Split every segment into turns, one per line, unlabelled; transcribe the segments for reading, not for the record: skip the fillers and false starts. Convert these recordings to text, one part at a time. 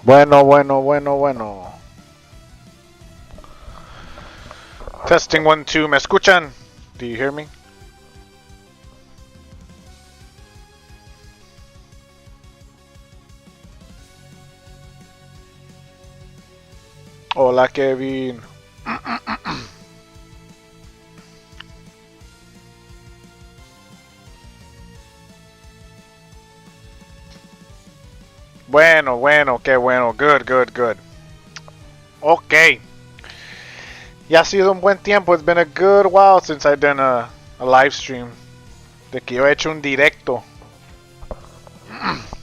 Bueno. Testing 1, 2. ¿Me escuchan? Do you hear me? Hola, Kevin. Bueno, qué bueno. Good. Ok. Ya ha sido un buen tiempo. It's been a good while since I've done a live stream. De que yo he hecho un directo.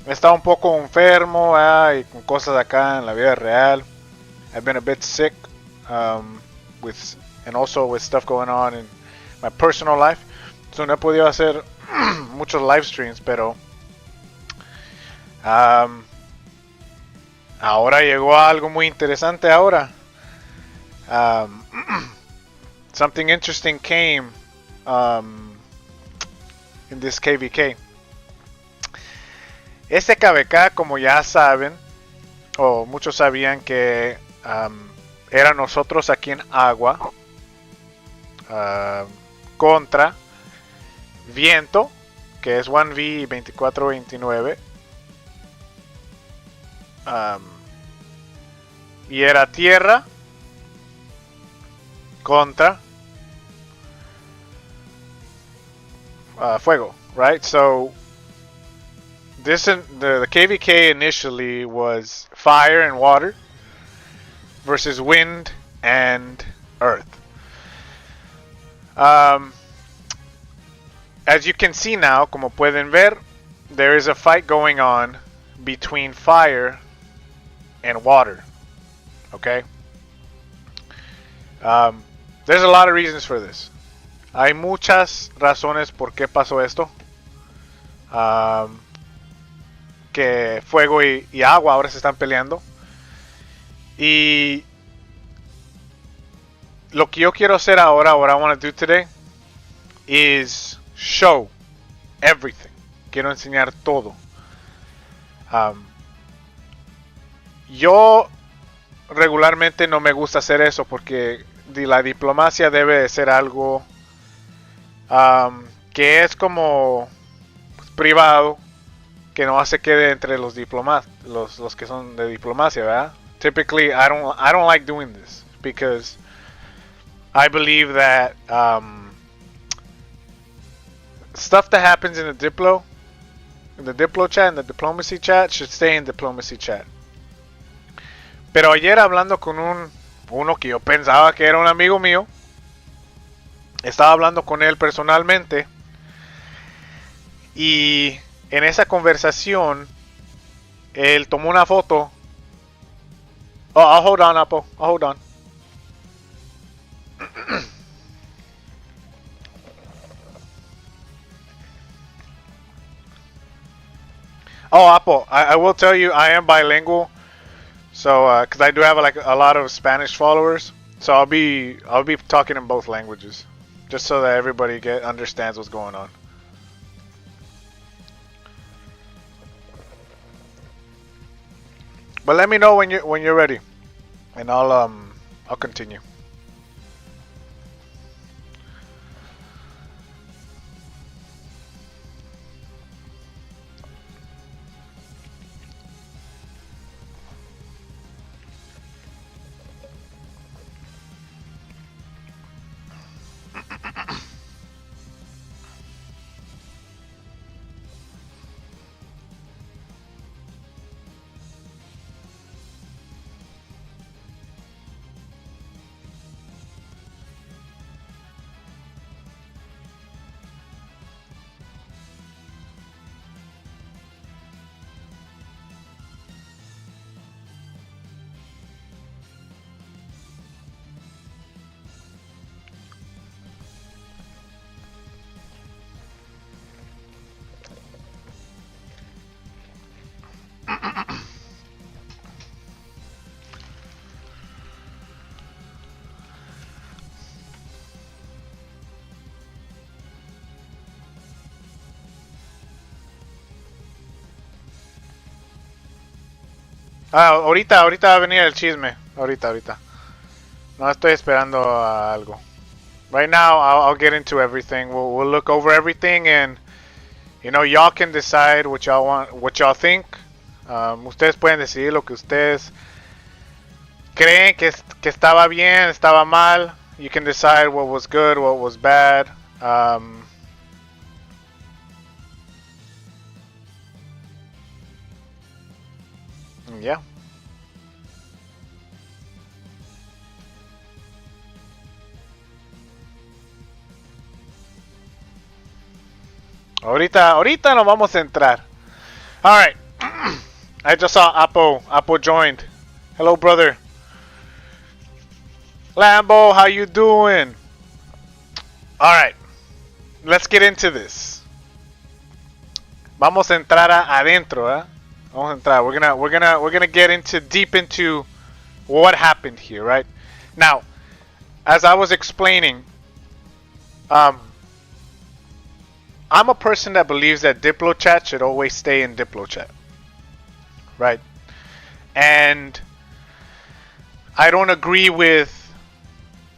He estado un poco enfermo y con cosas acá en la vida real. I've been a bit sick, with and also with stuff going on in my personal life. So no he podido hacer muchos live streams, pero ahora llegó algo muy interesante ahora. Something interesting came in this KVK. Este KVK, como ya saben, o muchos sabían que era nosotros aquí en Agua contra Viento, que es 1v 24-29. Y era Tierra contra Fuego, right? So the KVK initially was fire and water versus wind and earth. As you can see now, como pueden ver, there is a fight going on between fire and water. Okay? There's a lot of reasons for this. Hay muchas razones por qué pasó esto. Que fuego y agua ahora se están peleando. Y lo que yo quiero hacer ahora, what I want to do today, is show everything. Quiero enseñar todo. Yo regularmente no me gusta hacer eso porque la diplomacia debe de ser algo que es como privado, que no se quede entre los los que son de diplomacia, ¿verdad? Typically, I don't like doing this because I believe that stuff that happens in the diplo chat, in the diplomacy chat, should stay in diplomacy chat. Pero ayer hablando con uno que yo pensaba que era un amigo mío, estaba hablando con él personalmente y en esa conversación él tomó una foto. Oh, I'll hold on, Apple. I'll hold on. Oh, Apple, I will tell you I am bilingual. So, because I do have like a lot of Spanish followers, so I'll be talking in both languages, just so that everybody understands what's going on. But let me know when you're ready, and I'll continue. Ahorita va a venir el chisme. Ahorita. No estoy esperando algo. Right now, I'll get into everything. We'll look over everything, and y'all can decide what y'all want, what y'all think. Ustedes pueden decidir lo que ustedes creen que estaba bien, estaba mal. You can decide what was good, what was bad. Yeah. Ahorita nos vamos a entrar. Alright. I just saw Apo joined. Hello, brother. Lambo, how you doing? Alright. Let's get into this. Vamos a entrar adentro, eh? Vamos a entrar. We're gonna get deep into what happened here, right? Now, as I was explaining, I'm a person that believes that diplo chat should always stay in diplo chat, right? And I don't agree with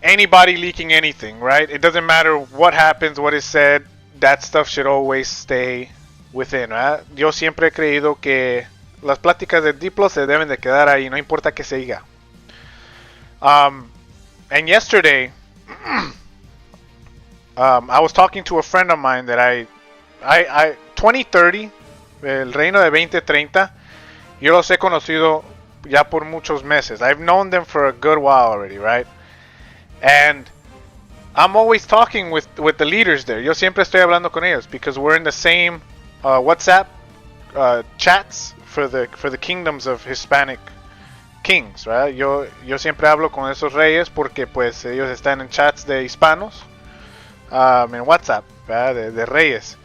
anybody leaking anything, right? It doesn't matter what happens, what is said, that stuff should always stay within, right? Yo siempre he creído que las pláticas de diplo se deben de quedar ahí, no importa que se diga. And yesterday, I was talking to a friend of mine that I 2030, el reino de 2030, yo los he conocido ya por muchos meses. I've known them for a good while already, right? And I'm always talking with the leaders there. Yo siempre estoy hablando con ellos because we're in the same WhatsApp chats for the kingdoms of Hispanic kings, right? Yo siempre hablo con esos reyes porque pues ellos están en chats de hispanos, en WhatsApp, ¿verdad? De reyes.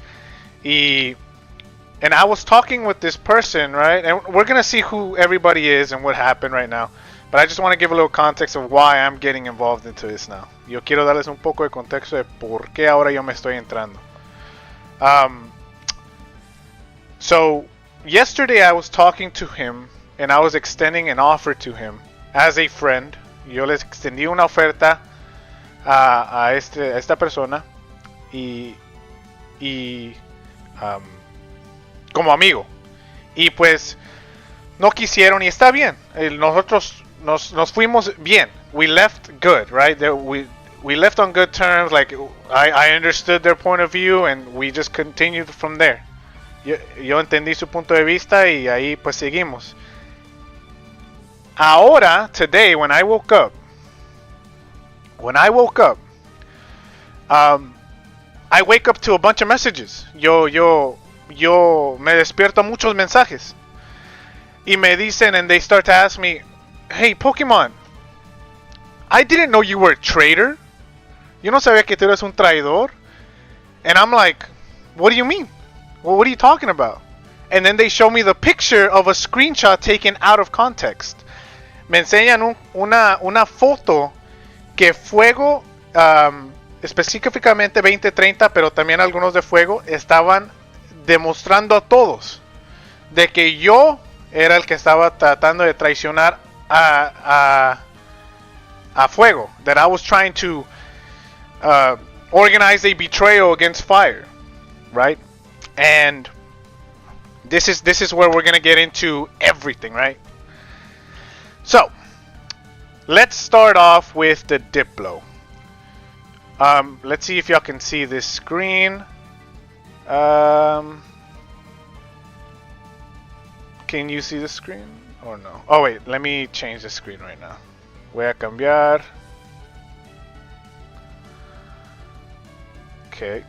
And I was talking with this person, right? And we're gonna see who everybody is and what happened right now. But I just want to give a little context of why I'm getting involved into this now. Yo quiero darles un poco de contexto de por qué ahora yo me estoy entrando. So yesterday I was talking to him and I was extending an offer to him as a friend. Yo les extendí una oferta a esta persona y como amigo. Y pues no quisieron y está bien. Nosotros nos fuimos bien. We left good, right? We left on good terms. Like I understood their point of view and we just continued from there. Yo entendí su punto de vista y ahí pues seguimos. Ahora, today, when I woke up, I wake up to a bunch of messages. Yo me despierto a muchos mensajes. Y me dicen, and they start to ask me, hey, Pokemon, I didn't know you were a traitor. Yo no sabía que tú eres un traidor. And I'm like, what do you mean? Well, what are you talking about? And then they show me the picture of a screenshot taken out of context. Me enseñan una foto que Fuego, específicamente 2030, pero también algunos de Fuego, estaban demostrando a todos de que yo era el que estaba tratando de traicionar a Fuego. That I was trying to organize a betrayal against Fire, right? And this is where we're gonna get into everything, right? So let's start off with the diplo. Let's see if y'all can see this screen. Can you see the screen or no? Oh wait, let me change the screen right now. Voy a cambiar. Okay.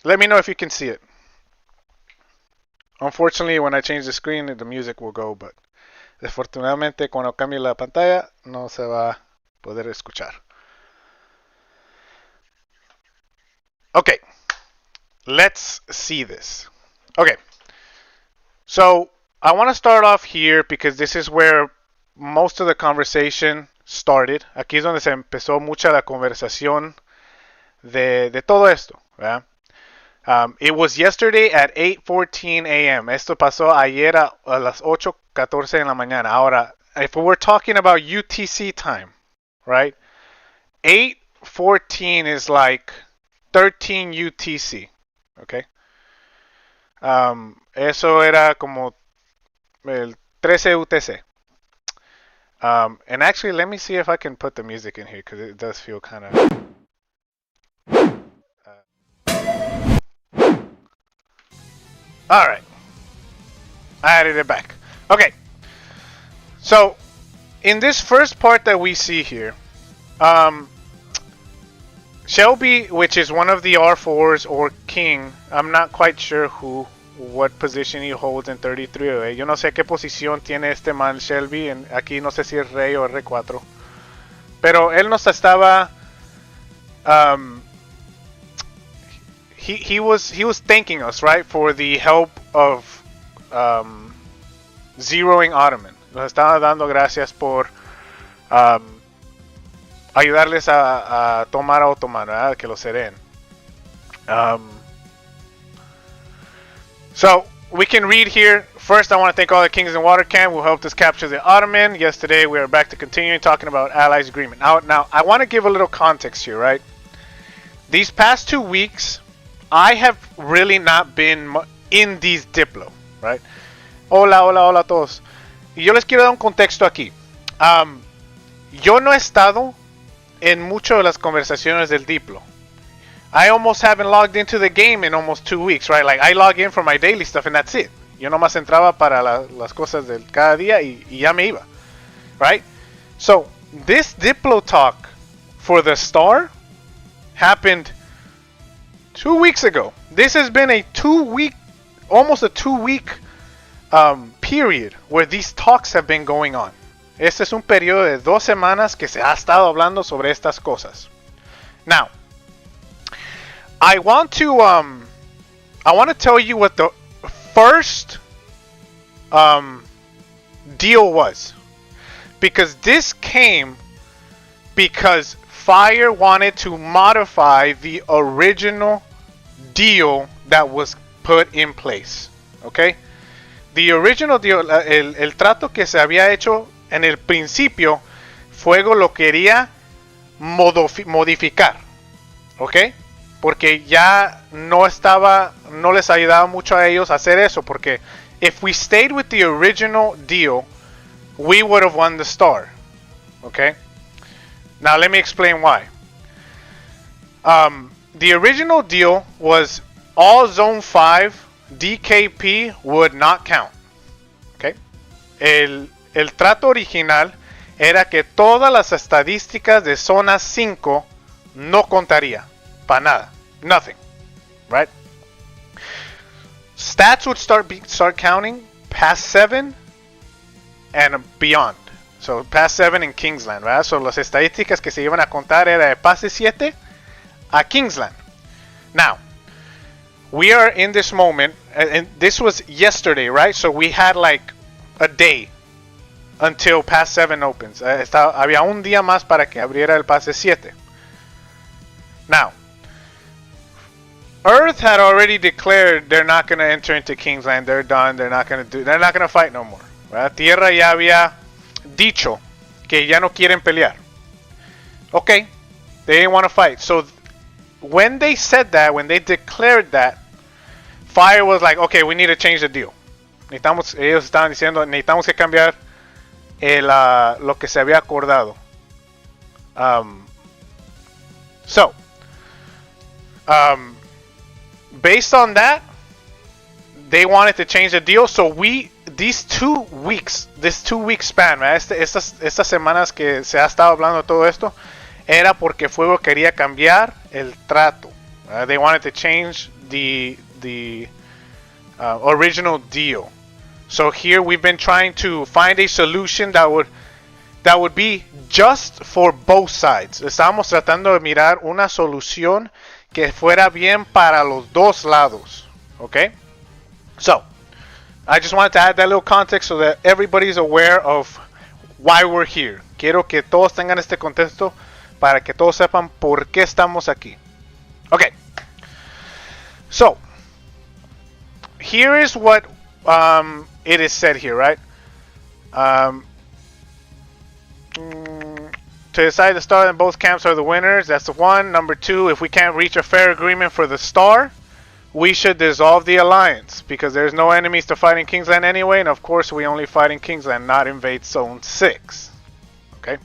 Let me know if you can see it. Unfortunately, when I change the screen, the music will go, but desafortunadamente cuando cambie la pantalla no se va a poder escuchar. Okay, let's see this. Okay, so I want to start off here because this is where most of the conversation started. Aquí es donde se empezó mucha la conversación de todo esto, ¿verdad? It was yesterday at 8:14 a.m. Esto pasó ayer a las 8:14 en la mañana. Ahora, if we're talking about UTC time, right? 8:14 is like 13 UTC, okay? Eso era como el 13 UTC. And actually, let me see if I can put the music in here because it does feel kind of. All right, I added it back. Okay, so in this first part that we see here, Shelby, which is one of the R4s or King, I'm not quite sure what position he holds in 33. Yo no sé qué posición tiene este man Shelby. Aquí no sé si es Rey o R4. Pero él nos estaba. He was thanking us, right, for the help of zeroing Ottoman. Nos estaba dando gracias por ayudarles a tomar a Ottoman, ¿verdad? Que lo ceden. So we can read here. First, I want to thank all the kings in water camp who helped us capture the Ottoman. Yesterday, we are back to continuing talking about Allies agreement. Now, I want to give a little context here, right? These past 2 weeks, I have really not been in these diplo, right? Hola a todos. Y yo les quiero dar un contexto aquí. Yo no he estado en muchas de las conversaciones del diplo. I almost haven't logged into the game in almost 2 weeks, right? Like, I log in for my daily stuff and that's it. Yo nomás entraba para las cosas del cada día y ya me iba, right? So, this diplo talk for the star happened 2 weeks ago. This has been almost a 2 week period where these talks have been going on. Este es un periodo de 2 semanas que se ha estado hablando sobre estas cosas. Now, I want to tell you what the first deal was, because this came because Fire wanted to modify the original deal that was put in place. Okay, the original deal, el trato que se había hecho en el principio, Fuego lo quería modificar. Okay. Porque ya no les ayudaba mucho a ellos hacer eso. Porque if we stayed with the original deal, we would have won the star. Okay? Now let me explain why. The original deal was all Zone 5 DKP would not count. Okay? El trato original era que todas las estadísticas de Zona 5 no contaría. Para nada. Nothing. Right? Stats would start counting past 7 and beyond. So past 7 in Kingsland, right? So las estadísticas que se iban a contar era de pase 7 a Kingsland. Now, we are in this moment, and this was yesterday, right? So we had like a day until past 7 opens. Había un día más para que abriera el pase 7. Now, Earth had already declared they're not going to enter into Kingsland. They're done. They're not going to fight no more. ¿Verdad? Tierra ya había dicho que ya no quieren pelear. Okay, they didn't want to fight. So when they said that, when they declared that, Fire was like, okay, we need to change the deal. Ellos estaban diciendo, necesitamos que cambiar lo que se había acordado. Based on that, they wanted to change the deal. So this 2 week span, ¿verdad? Estas semanas que se ha estado hablando de todo esto, era porque Fuego quería cambiar el trato. They wanted to change the original deal. So here we've been trying to find a solution that would be just for both sides. Estábamos tratando de mirar una solución que fuera bien para los dos lados. Okay? So, I just wanted to add that little context so that everybody's aware of why we're here. Quiero que todos tengan este contexto para que todos sepan por qué estamos aquí. Okay. So, here is what it is said here, right? To decide the star in both camps are the winners. That's the one. Number two, if we can't reach a fair agreement for the star, we should dissolve the alliance because there's no enemies to fight in Kingsland anyway, and of course we only fight in Kingsland, not invade Zone 6. Okay?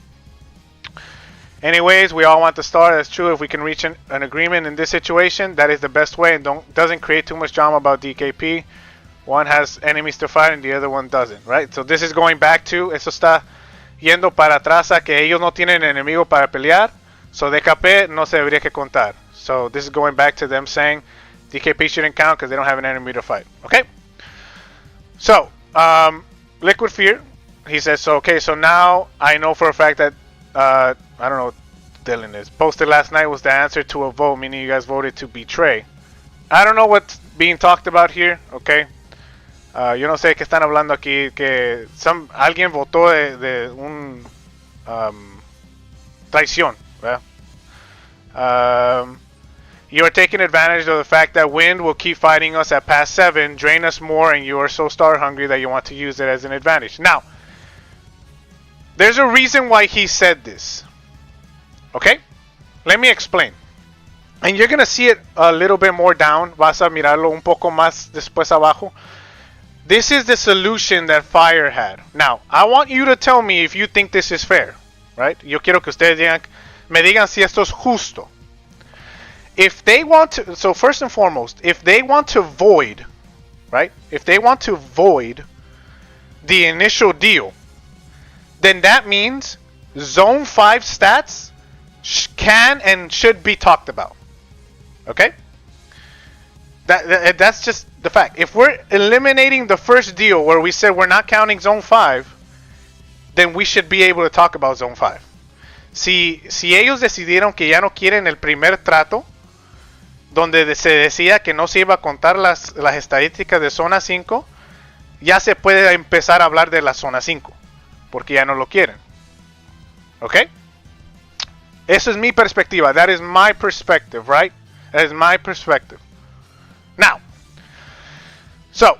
Anyways, we all want the star. That's true. If we can reach an agreement in this situation, that is the best way and doesn't create too much drama about DKP. One has enemies to fight and the other one doesn't, right? So this is going back to, eso está yendo para atrás a que ellos no tienen enemigo para pelear, so DKP no se debería que contar. So this is going back to them saying DKP shouldn't count because they don't have an enemy to fight. Okay? So, Liquid Fear, he says, so okay, so now I know for a fact that, I don't know what Dylan is, posted last night was the answer to a vote, meaning you guys voted to betray. I don't know what's being talked about here, okay? Yo no sé qué están hablando aquí, que alguien votó de un traición, ¿verdad? You are taking advantage of the fact that Wind will keep fighting us at past 7, drain us more, and you are so star hungry that you want to use it as an advantage. Now, there's a reason why he said this. Okay? Let me explain. And you're going to see it a little bit more down. Vas a mirarlo un poco más después abajo. This is the solution that Fire had. Now, I want you to tell me if you think this is fair. Right? Yo quiero que ustedes me digan si esto es justo. If they want to, so first and foremost, if they want to void, right? If they want to void the initial deal, then that means Zone 5 stats can and should be talked about. Okay? That's just the fact. If we're eliminating the first deal where we said we're not counting Zone 5, then we should be able to talk about Zone 5. Si ellos decidieron que ya no quieren el primer trato, donde se decía que no se iba a contar las estadísticas de Zona 5, ya se puede empezar a hablar de la Zona 5, porque ya no lo quieren. ¿Ok? Esa es mi perspectiva. That is my perspective, right? That is my perspective. Now, so,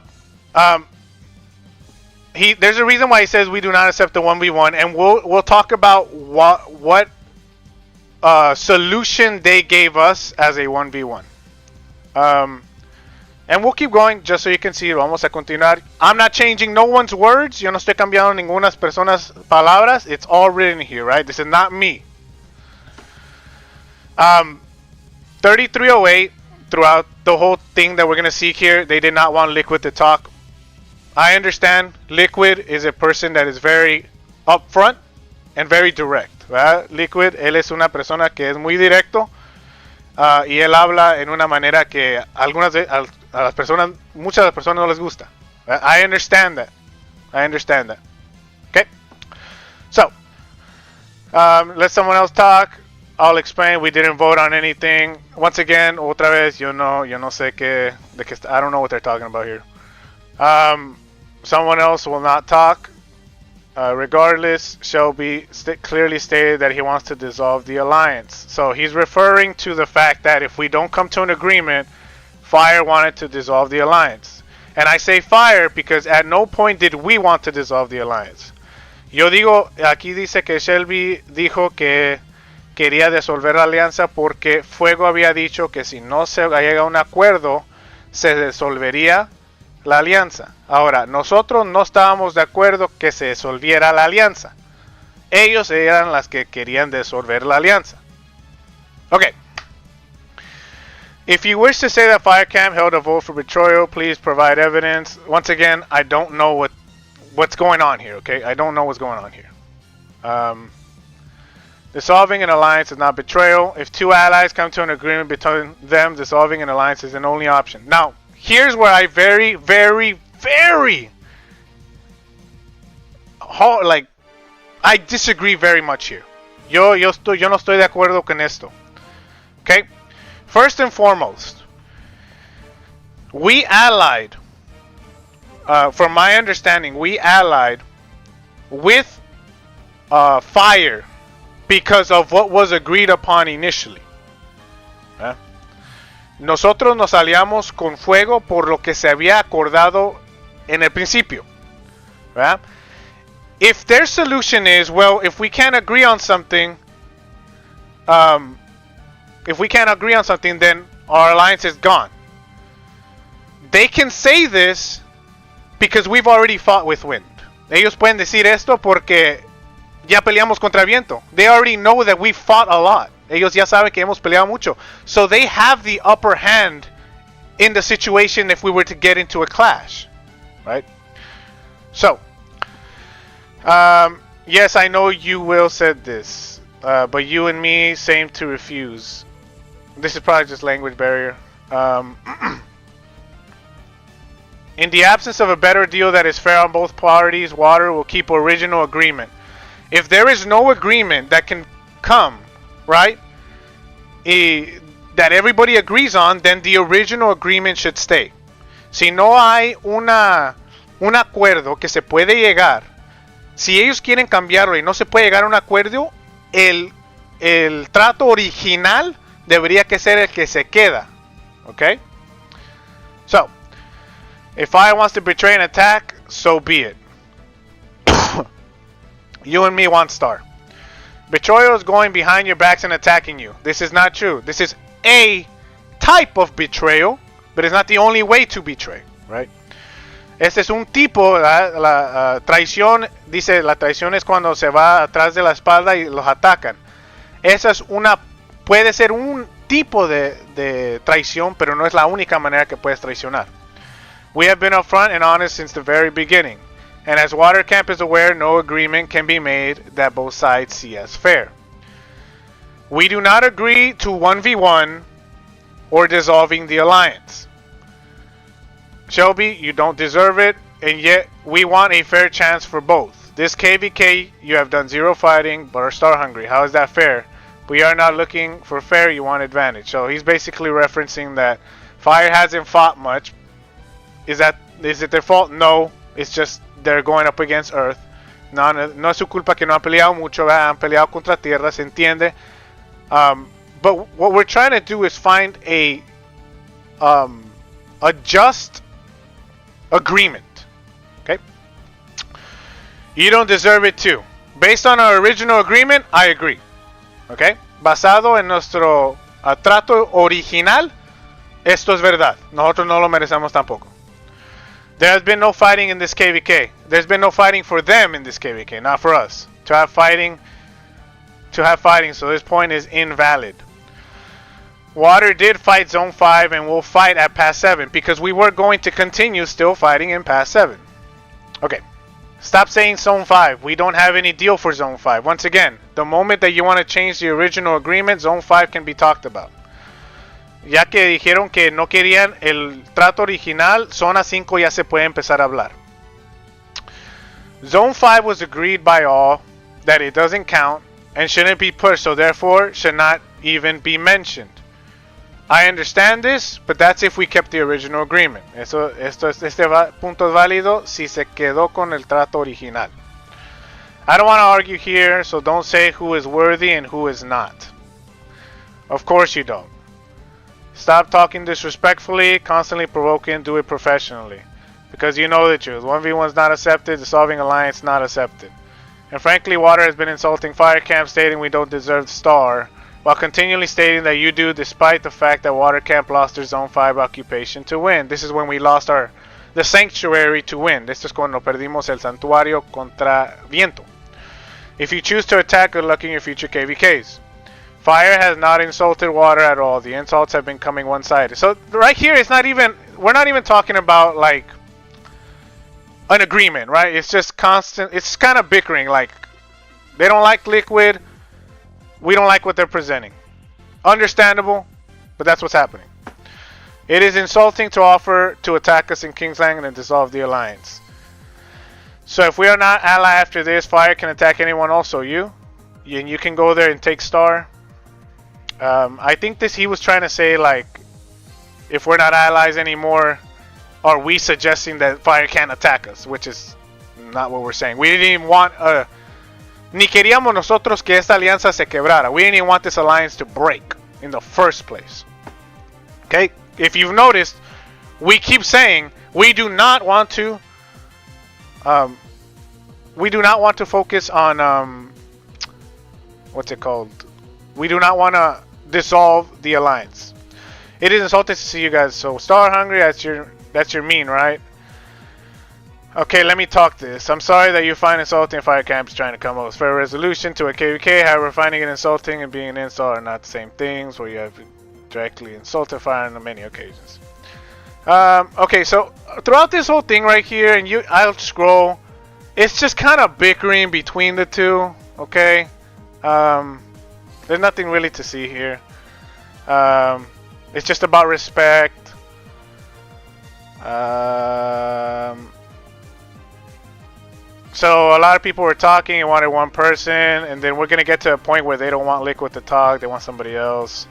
there's a reason why he says we do not accept the 1v1, and we'll talk about what solution they gave us as a 1v1. And we'll keep going just so you can see. Vamos a continuar. I'm not changing no one's words. Yo no estoy cambiando ninguna personas palabras. It's all written here, right? This is not me. 3308, throughout the whole thing that we're going to see here, they did not want Liquid to talk. I understand Liquid is a person that is very upfront and very direct, ¿verdad? Liquid, él es una persona que es muy directo y él habla en una manera que a las personas, muchas de las personas no les gusta. I understand that. Okay? So, let someone else talk. I'll explain. We didn't vote on anything. Once again, otra vez, yo no sé qué, I don't know what they're talking about here. Someone else will not talk. Regardless, shall be clearly stated that he wants to dissolve the alliance. So he's referring to the fact that if we don't come to an agreement, Fire wanted to dissolve the alliance. And I say Fire because at no point did we want to dissolve the alliance. Yo digo, aquí dice que Shelby dijo que quería disolver la alianza porque Fuego había dicho que si no se llega a un acuerdo, se disolvería la alianza. Ahora, nosotros no estábamos de acuerdo que se disolviera la alianza. Ellos eran las que querían disolver la alianza. Okay. If you wish to say that Firecamp held a vote for betrayal, please provide evidence. Once again, I don't know what's going on here, okay? I don't know what's going on here. Dissolving an alliance is not betrayal. If two allies come to an agreement between them, dissolving an alliance is an only option. Now, here's where I very, very, very I disagree very much here. Yo no estoy de acuerdo con esto. Okay? First and foremost, we allied, from my understanding, we allied with Fire because of what was agreed upon initially. Nosotros nos aliamos con fuego por lo que se había acordado en el principio. ¿Verdad? If their solution is, well, if we can't agree on something, then our alliance is gone. They can say this because we've already fought with wind. Ellos pueden decir esto porque ya peleamos contra viento. They already know that we fought a lot. Ellos ya saben que hemos peleado mucho. So they have the upper hand in the situation if we were to get into a clash. Right? So, yes, I know you will said this. But you and me, same to refuse. This is probably just language barrier. In the absence of a better deal that is fair on both parties, water will keep original agreement. If there is no agreement that can come, right, that everybody agrees on, then the original agreement should stay. Si no hay un acuerdo que se puede llegar, si ellos quieren cambiarlo y no se puede llegar a un acuerdo, el trato original debería que ser el que se queda. Okay? So, if fire wants to betray an attack, so be it. You and me want star. Betrayal is going behind your backs and attacking you. This is not true. This is a type of betrayal, but it's not the only way to betray, right? Este es un tipo, la traición, dice, la traición es cuando se va atrás de la espalda y los atacan. Esa es puede ser un tipo de traición, pero no es la única manera que puedes traicionar. We have been upfront and honest since the very beginning. And as Watercamp is aware, no agreement can be made that both sides see as fair. We do not agree to 1v1 or dissolving the alliance. Shelby, you don't deserve it, and yet we want a fair chance for both. This KVK, you have done zero fighting, but are star hungry. How is that fair? We are not looking for fair, you want advantage. So he's basically referencing that Fire hasn't fought much. Is it their fault? No. It's just they're going up against Earth. No es su culpa que no han peleado mucho, ¿verdad? Han peleado contra Tierra, se entiende. But what we're trying to do is find a just agreement. Okay? You don't deserve it too. Based on our original agreement, I agree. Okay? Basado en nuestro trato original, esto es verdad. Nosotros no lo merecemos tampoco. There has been no fighting in this KVK. There's been no fighting for them in this KVK, not for us. To have fighting, so this point is invalid. Water did fight Zone 5 and will fight at Pass 7 because we were going to continue still fighting in Pass 7. Okay. Stop saying Zone 5. We don't have any deal for Zone 5. Once again, the moment that you want to change the original agreement, Zone 5 can be talked about. Ya que dijeron que no querían el trato original, Zona 5 ya se puede empezar a hablar. Zone 5 was agreed by all that it doesn't count and shouldn't be pushed, so therefore should not even be mentioned. I understand this, but that's if we kept the original agreement. Este punto es válido si se quedó con el trato original. I don't want to argue here, so don't say who is worthy and who is not. Of course you don't. Stop talking disrespectfully, constantly provoking, do it professionally. Because you know the truth. 1v1 is not accepted, dissolving alliance not accepted. And frankly, Water has been insulting Fire Camp, stating we don't deserve the star, while continually stating that you do, despite the fact that Water Camp lost their Zone 5 occupation to win. This is when we lost the Sanctuary to win. Esto es cuando perdimos el Santuario contra Viento. If you choose to attack, good luck in your future KVKs. Fire has not insulted Water at all. The insults have been coming one-sided. So right here, we're not even talking about like an agreement, right? It's just constant. It's kind of bickering. Like they don't like Liquid. We don't like what they're presenting. Understandable, but that's what's happening. It is insulting to offer to attack us in Kingsland and dissolve the alliance. So if we are not ally after this, Fire can attack anyone, also you. And you can go there and take star. I think he was trying to say like, if we're not allies anymore, are we suggesting that Fire can't attack us? Which is not what we're saying. We didn't even want ni queríamos nosotros que esta alianza se quebrara. We didn't even want this alliance to break in the first place. Okay, if you've noticed, we keep saying we do not want to focus on what's it called? We do not want to dissolve the alliance. It is insulting to see you guys so star hungry. That's your mean, right? Okay, let me talk this. I'm sorry that you find insulting Fire Camp is trying to come up with fair resolution to a KVK. However, finding it insulting and being an insult are not the same things. Where you have directly insulted Fire on many occasions. Okay, so throughout this whole thing right here, and I'll scroll. It's just kind of bickering between the two. Okay, there's nothing really to see here. It's just about respect. So a lot of people were talking and wanted one person, and then we're gonna get to a point where they don't want Liquid to talk; they want somebody else.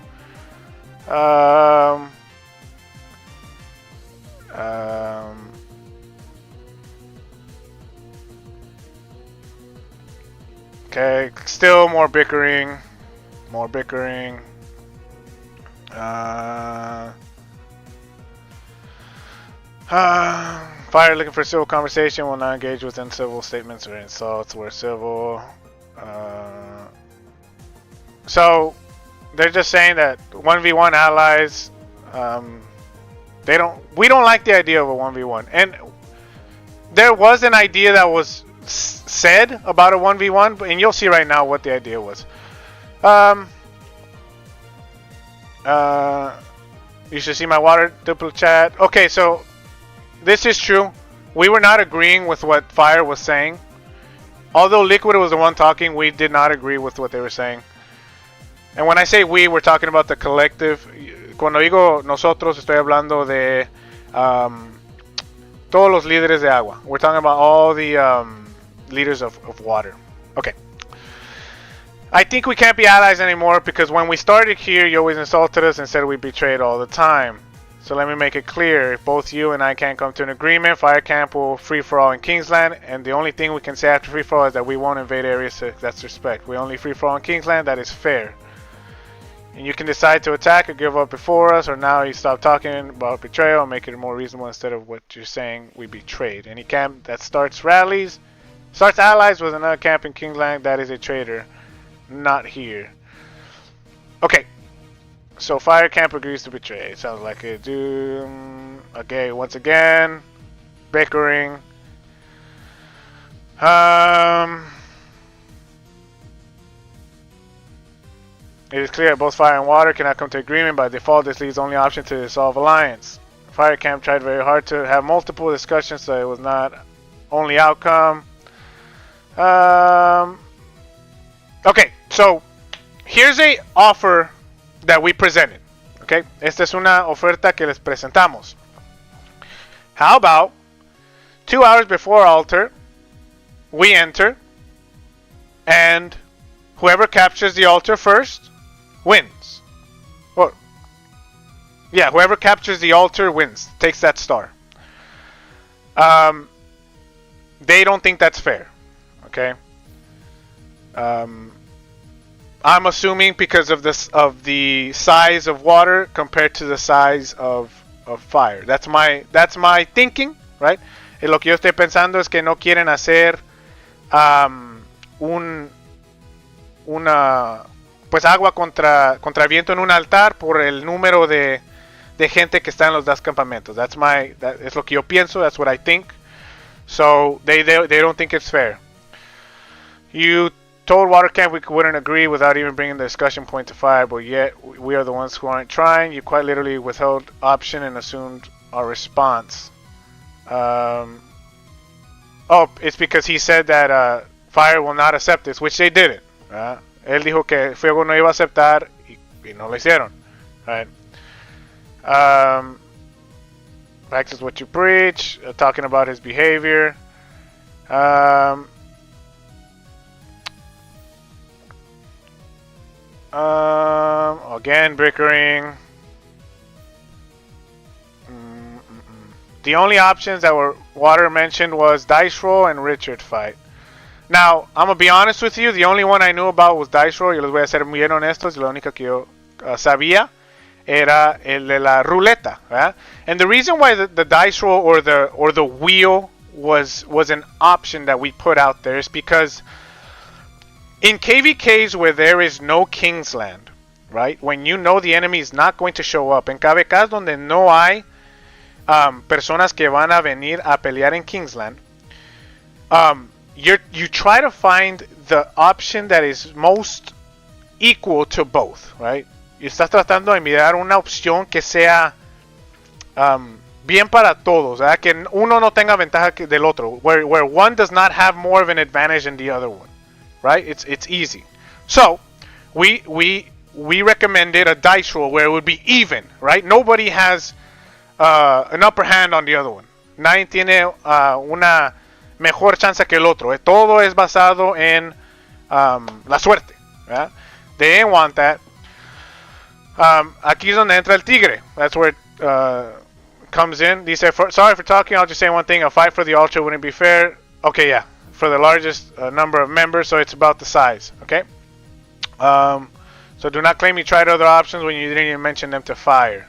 Okay, still more bickering, more bickering. Fire looking for civil conversation, will not engage with uncivil statements or insults where civil. So they're just saying that 1v1 allies, we don't like the idea of a 1v1. And there was an idea that was said about a 1v1, and you'll see right now what the idea was. You should see my water diplo chat. Okay, so this is true. We were not agreeing with what Fire was saying. Although Liquid was the one talking, we did not agree with what they were saying. And when I say we, we're talking about the collective. Cuando digo nosotros, estoy hablando de todos los líderes de agua. We're talking about all the leaders of water. Okay. I think we can't be allies anymore because when we started here, you always insulted us and said we betrayed all the time. So let me make it clear. If both you and I can't come to an agreement, Fire Camp will free-for-all in Kingsland. And the only thing we can say after free-for-all is that we won't invade areas. That's respect. We only free-for-all in Kingsland. That is fair. And you can decide to attack or give up before us, or now you stop talking about betrayal and make it more reasonable instead of what you're saying we betrayed. Any camp that starts allies with another camp in Kingsland, that is a traitor. Not here. Okay. So Fire Camp agrees to betray. Sounds like a doom. Okay, once again, bickering. It is clear that both Fire and Water cannot come to agreement. By default, this leaves only option to dissolve alliance. Fire Camp tried very hard to have multiple discussions, so it was not only outcome. Okay, so here's a offer that we presented. Okay, esta es una oferta que les presentamos. How about 2 hours before altar, we enter, and whoever captures the altar first wins. Or, yeah, whoever captures the altar wins, takes that star. They don't think that's fair. Okay. I'm assuming because of the size of water compared to the size of fire. That's my thinking, right? Y lo que yo estoy pensando es que no quieren hacer pues agua contra viento en un altar por el número de gente que está en los dos campamentos. That es lo que yo pienso. That's what I think. So they don't think it's fair. You told Water Camp we wouldn't agree without even bringing the discussion point to fire, but yet we are the ones who aren't trying. You quite literally withheld option and assumed our response. Oh, it's because he said that Fire will not accept this, which they didn't. Él dijo que Fuego no iba a aceptar y no lo hicieron. Right? Practice what you preach. Talking about his behavior. Again, bickering. The only options that were Water mentioned was Dice Roll and Richard fight. Now, I'm gonna be honest with you. The only one I knew about was Dice Roll. Yo les voy a ser muy honestos. La única que yo sabía era el de la ruleta, ¿verdad? And the reason why the dice roll or the wheel was an option that we put out there is because in KVKs where there is no Kingsland, right? When you know the enemy is not going to show up. En KVKs donde no hay personas que van a venir a pelear en Kingsland, you try to find the option that is most equal to both, right? Y estás tratando de mirar una opción que sea bien para todos, ¿verdad? Que uno no tenga ventaja del otro, where one does not have more of an advantage than the other one, right? It's easy. So we recommended a dice roll where it would be even, right? Nobody has an upper hand on the other one. Nadie tiene una mejor chance que el otro. Todo es basado en la suerte, ¿verdad? They didn't want that. Aquí es donde entra el tigre. That's where it comes in. Dice, sorry for talking, I'll just say one thing. A fight for the ultra wouldn't be fair. Okay, yeah. For the largest number of members, so it's about the size. Okay? So do not claim you tried other options when you didn't even mention them to fire.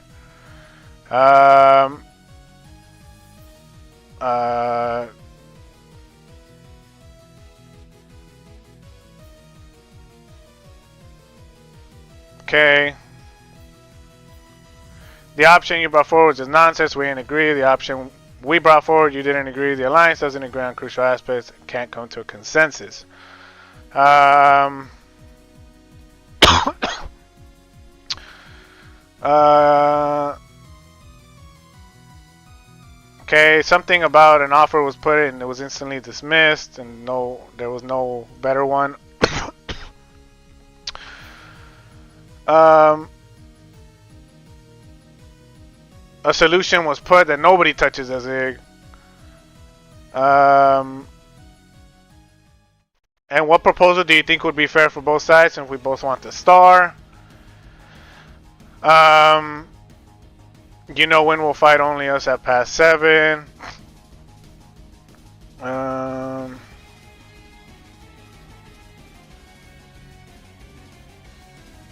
Okay. The option you brought forward is nonsense. We didn't agree. The option we brought forward, you didn't agree. The alliance doesn't agree on crucial aspects. Can't come to a consensus. Okay, something about an offer was put in, it was instantly dismissed, and there was no better one. A solution was put that nobody touches as egg. And what proposal do you think would be fair for both sides if we both want the star? You know when we'll fight only us at past 7.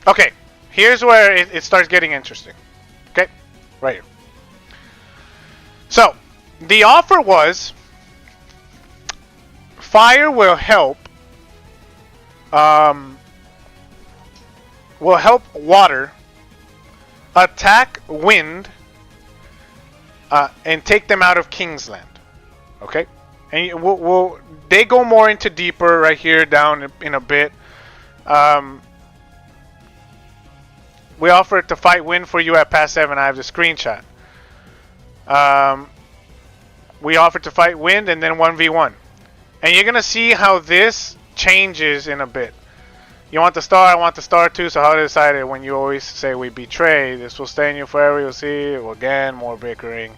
Okay, here's where it starts getting interesting. Okay, right here. So, the offer was fire will help water attack wind and take them out of Kingsland. Okay, and they go more into deeper right here down in a bit. We offered to fight wind for you at past 7. I have the screenshot. We offered to fight wind and then 1v1. And you're going to see how this changes in a bit. You want the star, I want the star too, so how to decide it when you always say we betray? This will stay in you forever, you'll see. Well, again, more bickering.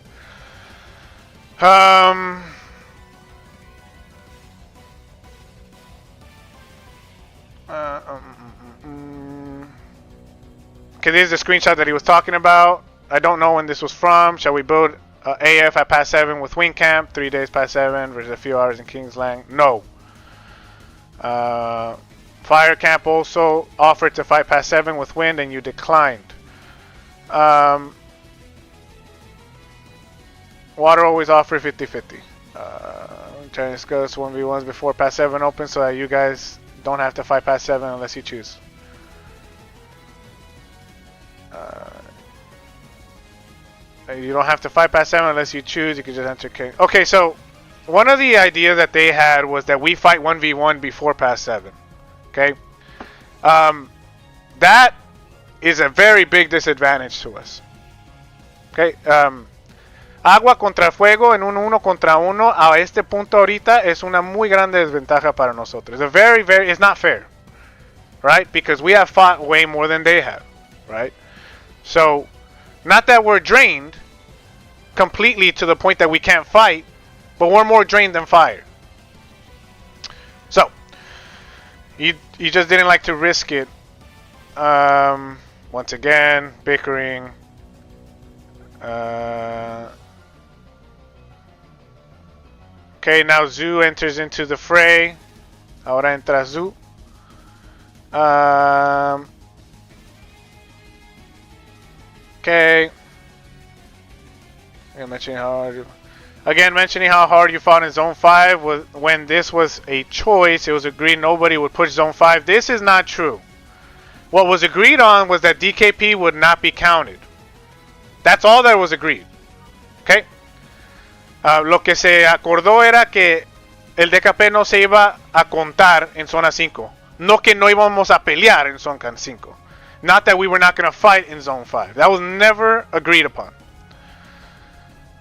Okay, this is the screenshot that he was talking about. I don't know when this was from. Shall we build AF at past 7 with wing camp? 3 days past 7 versus a few hours in Kingsland? No. Fire camp also offered to fight past 7 with wind and you declined. Water always offer 50-50. Trying to discuss 1v1s before past 7 opens so that you guys don't have to fight past 7 unless you choose. You don't have to fight past 7 unless you choose. You can just enter King. Okay, so one of the ideas that they had was that we fight 1v1 before past 7. Okay, that is a very big disadvantage to us. Okay, agua contra fuego en un 1 contra 1 a este punto ahorita es una muy grande desventaja para nosotros. It's not fair, right? Because we have fought way more than they have, right? So, not that we're drained completely to the point that we can't fight, but we're more drained than fire. So, you just didn't like to risk it. Once again, bickering. Okay, now Zoo enters into the fray. Ahora entra Zoo. Okay. Again, mentioning how hard you fought in Zone 5 was when this was a choice. It was agreed nobody would push Zone 5. This is not true. What was agreed on was that DKP would not be counted. That's all that was agreed. Okay. Lo que se acordó era que el DKP no se iba a contar en Zona 5. No que no íbamos a pelear en Zona 5. Not that we were not going to fight in Zone 5. That was never agreed upon.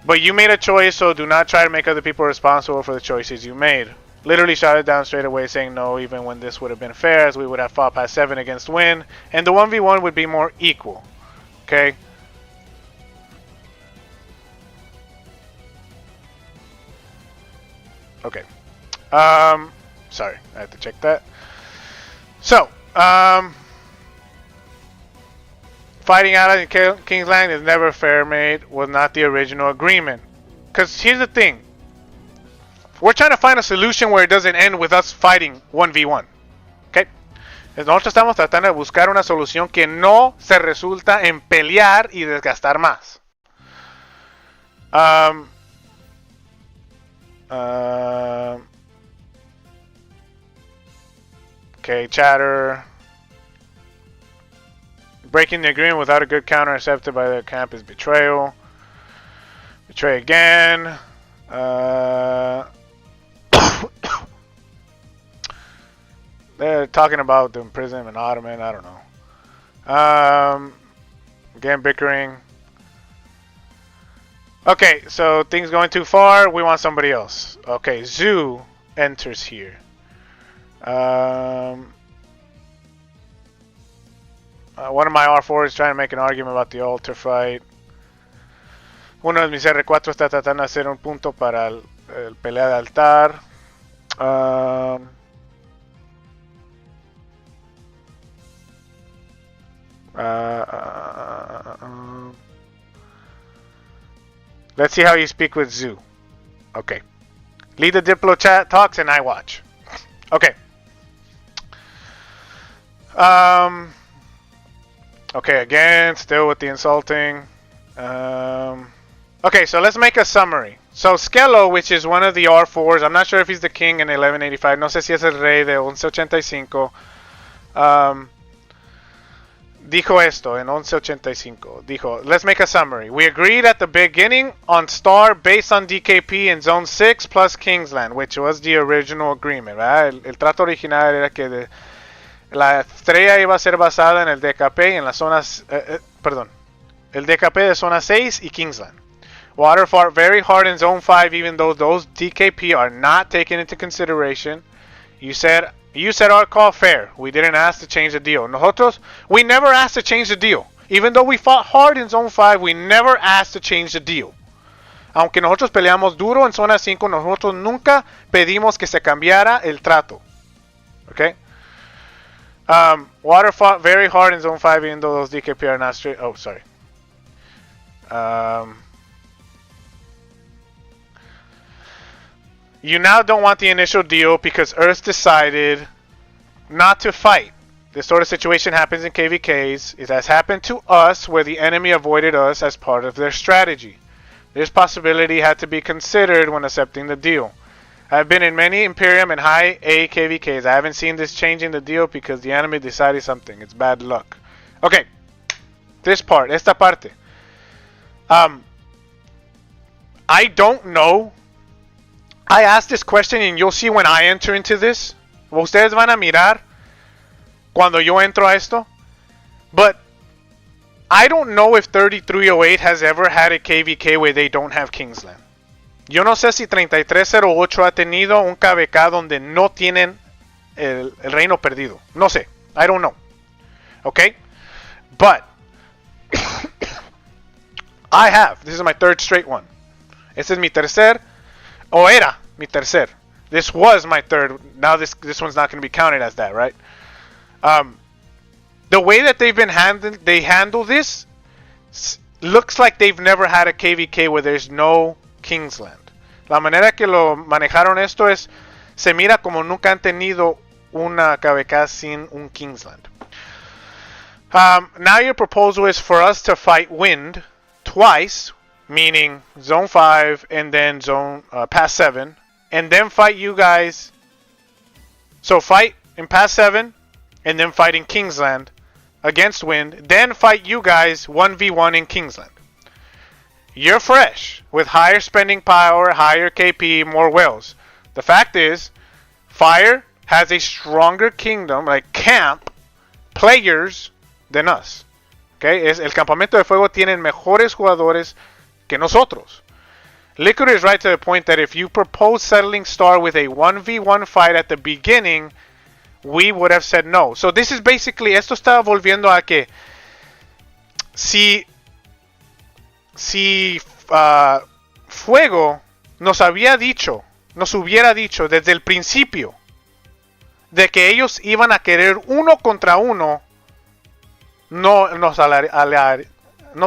But you made a choice, so do not try to make other people responsible for the choices you made. Literally shot it down straight away, saying no, even when this would have been fair, as we would have fought past 7 against Win, and the 1v1 would be more equal. Okay? Okay. Sorry, I had to check that. So, fighting out in Kingsland is never fair made, was not the original agreement. Because here's the thing. We're trying to find a solution where it doesn't end with us fighting 1v1. Okay? Nosotros estamos tratando de buscar una solución que no se resulta en pelear y desgastar más. Okay, chatter. Breaking the agreement without a good counter accepted by the camp is betrayal. Betray again. They're talking about the imprisonment Ottoman. I don't know. Again, bickering. Okay, so things going too far. We want somebody else. Okay, Zoo enters here. One of my R4 is trying to make an argument about the altar fight. Uno de mis R4 está tratando de hacer un punto para el pelea de altar. Let's see how you speak with Zoo. Okay. Lead the Diplo chat talks and I watch. Okay. Okay, again, still with the insulting. Okay, so let's make a summary. So Skello, which is one of the R4s, I'm not sure if he's the king in 1185. No sé si es el rey de 1185. Dijo esto en 1185. Dijo, let's make a summary. We agreed at the beginning on Star based on DKP in Zone 6 plus Kingsland, which was the original agreement. ¿Verdad? El trato original era que la estrella iba a ser basada en el DKP en las zonas, perdón, el DKP de Zona 6 y Kingsland. Water fought very hard in Zone 5 even though those DKP are not taken into consideration. You said our call fair. We didn't ask to change the deal. Nosotros, we never asked to change the deal. Even though we fought hard in Zone 5, we never asked to change the deal. Aunque nosotros peleamos duro en Zona 5, nosotros nunca pedimos que se cambiara el trato. Okay? Water fought very hard in Zone 5 even though those DKP are not straight. Oh, sorry. You now don't want the initial deal because Earth decided not to fight. This sort of situation happens in KVKs. It has happened to us where the enemy avoided us as part of their strategy. This possibility had to be considered when accepting the deal. I've been in many Imperium and high A KVKs. I haven't seen this changing the deal because the enemy decided something. It's bad luck. Okay. This part, esta parte. I don't know. I asked this question and you'll see when I enter into this. Ustedes van a mirar cuando yo entro a esto. But I don't know if 3308 has ever had a KVK where they don't have Kingsland. Yo no sé si 3308 ha tenido un KVK donde no tienen el reino perdido. No sé. I don't know. Okay? But I have. This is my third straight one. Este es mi tercer. O era mi tercer. This was my third. Now this one's not going to be counted as that, right? The way that they've been handle this looks like they've never had a KVK where there's no Kingsland. La manera que lo manejaron esto es, se mira como nunca han tenido una KVK sin un Kingsland. Now your proposal is for us to fight wind twice, meaning zone 5 and then zone pass 7, and then fight you guys. So fight in pass 7 and then fight in Kingsland against wind, then fight you guys 1v1 in Kingsland. You're fresh with higher spending power, higher KP, more wells. The fact is, Fire has a stronger kingdom, like camp, players than us. Okay? El campamento de fuego tiene mejores jugadores que nosotros. Liquid is right to the point that if you propose settling Star with a 1v1 fight at the beginning, we would have said no. So this is basically, esto está volviendo a que si Fuego nos hubiera dicho desde el principio de que ellos iban a querer uno contra uno, no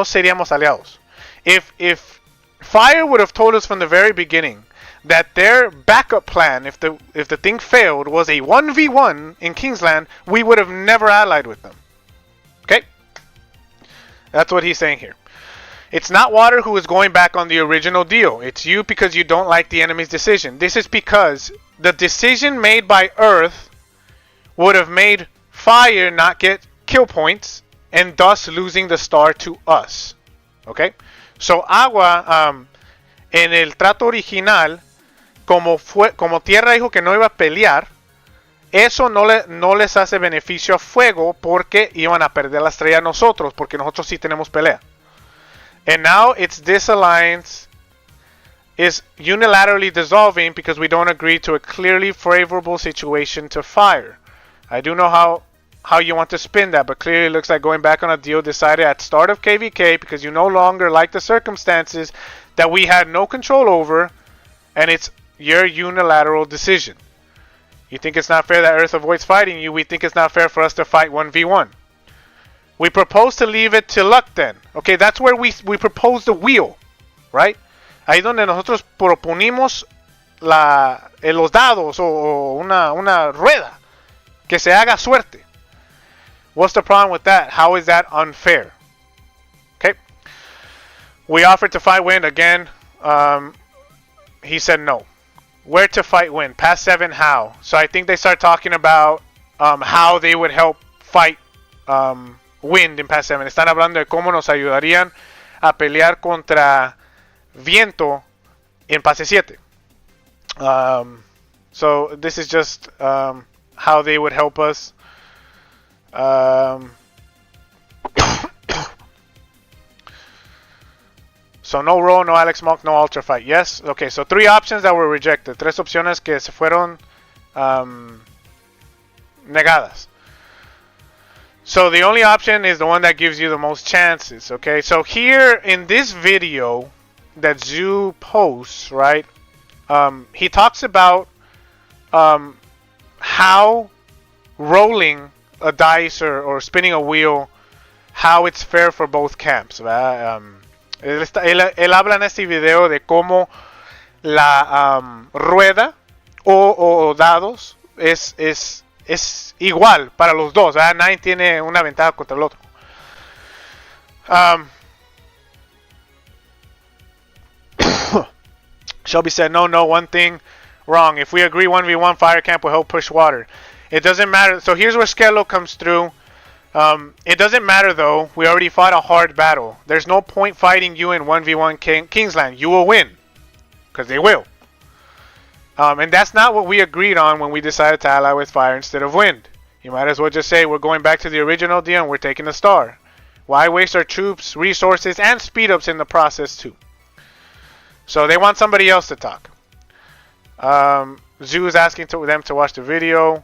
seríamos aliados. If Fire would have told us from the very beginning that their backup plan, if the thing failed, was a 1v1 in Kingsland, we would have never allied with them. Okay? That's what he's saying here. It's not Water who is going back on the original deal. It's you because you don't like the enemy's decision. This is because the decision made by Earth would have made Fire not get kill points and thus losing the star to us. Okay? So Agua, en el trato original, como Tierra dijo que no iba a pelear, eso no les hace beneficio a Fuego porque iban a perder la estrella a nosotros, porque nosotros sí tenemos pelea. And now this alliance is unilaterally dissolving because we don't agree to a clearly favorable situation to Fire. I do know how you want to spin that, but clearly it looks like going back on a deal decided at start of KVK because you no longer like the circumstances that we had no control over, and it's your unilateral decision. You think it's not fair that Earth avoids fighting you, we think it's not fair for us to fight 1v1. We propose to leave it to luck then. Okay, that's where we propose the wheel, right? Ahí donde nosotros proponimos los dados o una rueda que se haga suerte. What's the problem with that? How is that unfair? Okay. We offered to fight wind again. He said no. Where to fight wind? Pass 7 how? So I think they start talking about how they would help fight wind in pass 7. Están hablando de cómo nos ayudarían a pelear contra viento en pase 7. So this is just how they would help us. So no roll, no Alex Monk, no ultra fight. Yes? Okay, so 3 options that were rejected. 3 opciones que se fueron negadas. So the only option is the one that gives you the most chances. Okay, so here in this video that Zoo posts, right, he talks about how rolling a dice or spinning a wheel, how it's fair for both camps. Él habla en este video de cómo la rueda o dados es igual para los dos. Nadie tiene una ventaja contra el otro. Shelby said, no, one thing wrong. If we agree 1v1, Fire Camp will help push Water. It doesn't matter. So here's where Skello comes through. It doesn't matter though. We already fought a hard battle. There's no point fighting you in 1v1 Kingsland. You will win. Because they will. And that's not what we agreed on when we decided to ally with Fire instead of Wind. You might as well just say we're going back to the original deal and we're taking the star. Why waste our troops, resources, and speed ups in the process too? So they want somebody else to talk. Zoo is asking them to watch the video.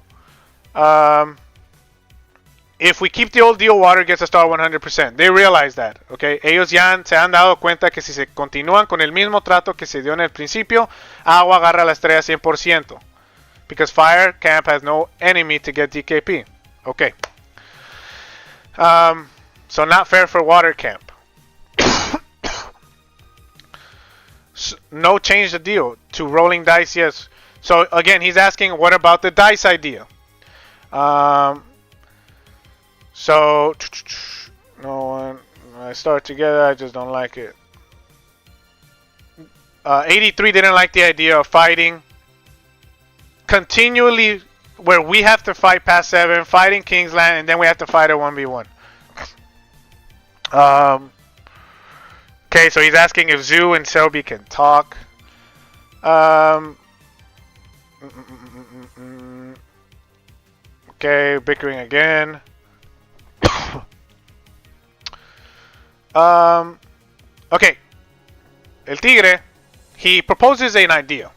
If we keep the old deal, Water gets a star 100%. They realize that, okay? Ellos ya se han dado cuenta que si se continúan con el mismo trato que se dio en el principio, Agua agarra la estrella 100%. Because Fire Camp has no enemy to get DKP. Okay. So not fair for Water Camp. No change the deal to rolling dice, yes. So again, he's asking, what about the dice idea? So, no one. I start together. I just don't like it. 83 didn't like the idea of fighting continually, where we have to fight past 7, fighting Kingsland, and then we have to fight a 1v1. Okay, so he's asking if Zoo and Selby can talk. Okay, bickering again. Okay. El Tigre, he proposes an idea.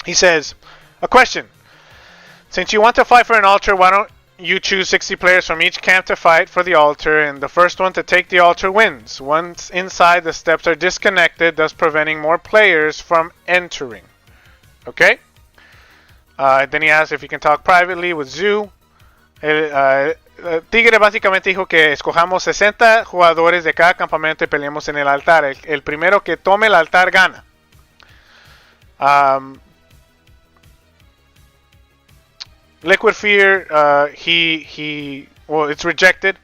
He says, a question. Since you want to fight for an altar, why don't you choose 60 players from each camp to fight for the altar, and the first one to take the altar wins. Once inside, the steps are disconnected, thus preventing more players from entering. Okay? Then he asks if he can talk privately with Zoo. Tigre básicamente dijo que escojamos 60 jugadores de cada campamento y peleemos en el altar. El primero que tome el altar gana. Liquid Fear, well, it's rejected.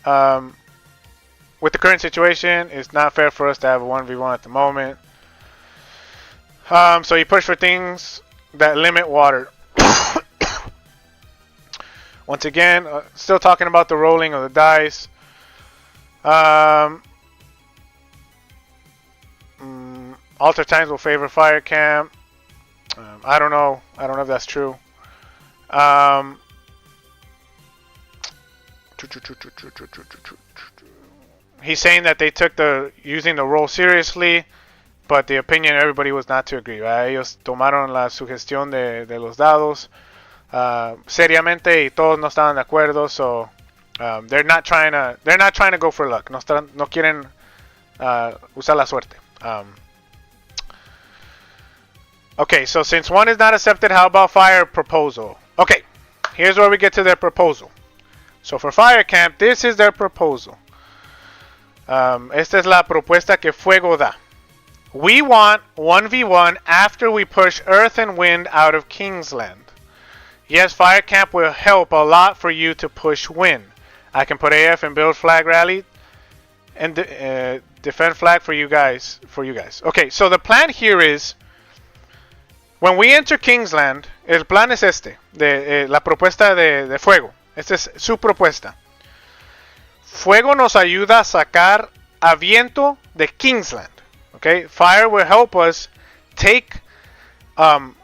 With the current situation, it's not fair for us to have a 1v1 at the moment. So he pushed for things that limit water. Once again, still talking about the rolling of the dice. Altar times will favor fire camp. I don't know. I don't know if that's true. He's saying that they took using the roll seriously, but the opinion everybody was not to agree. Right? Ellos tomaron la sugestión de los dados seriamente y todos no estaban de acuerdo. So they're not trying to go for luck. No quieren usar la suerte. Okay, so since one is not accepted, how about fire proposal? Okay, here's where we get to their proposal. So for Fire Camp, this is their proposal. Esta es la propuesta que Fuego da. We want 1v1 after we push Earth and Wind out of Kingsland. Yes, Fire Camp will help a lot for you to push Wind. I can put AF and build flag rally and defend flag for you guys. Okay, so the plan here is, when we enter Kingsland, el plan es este, la propuesta de Fuego. Esta es su propuesta. Fuego nos ayuda a sacar a viento de Kingsland. Okay, Fire will help us take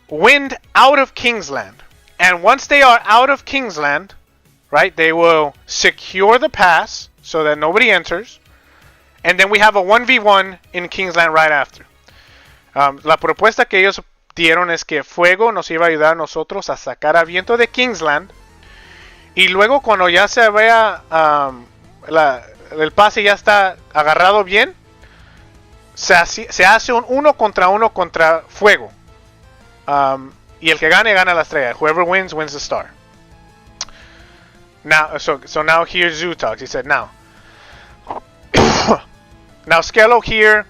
Wind out of Kingsland. And once they are out of Kingsland, right, they will secure the pass so that nobody enters. And then we have a 1v1 in Kingsland right after. La propuesta que ellos dieron es que Fuego nos iba a ayudar a nosotros a sacar a viento de Kingsland. Y luego cuando ya se vea el pase ya está agarrado bien, se hace un 1 contra 1 contra Fuego. Y el que gane, gana la estrella. Whoever wins, wins the star. Now, so now here's Zoo talks. He said, now Skello here,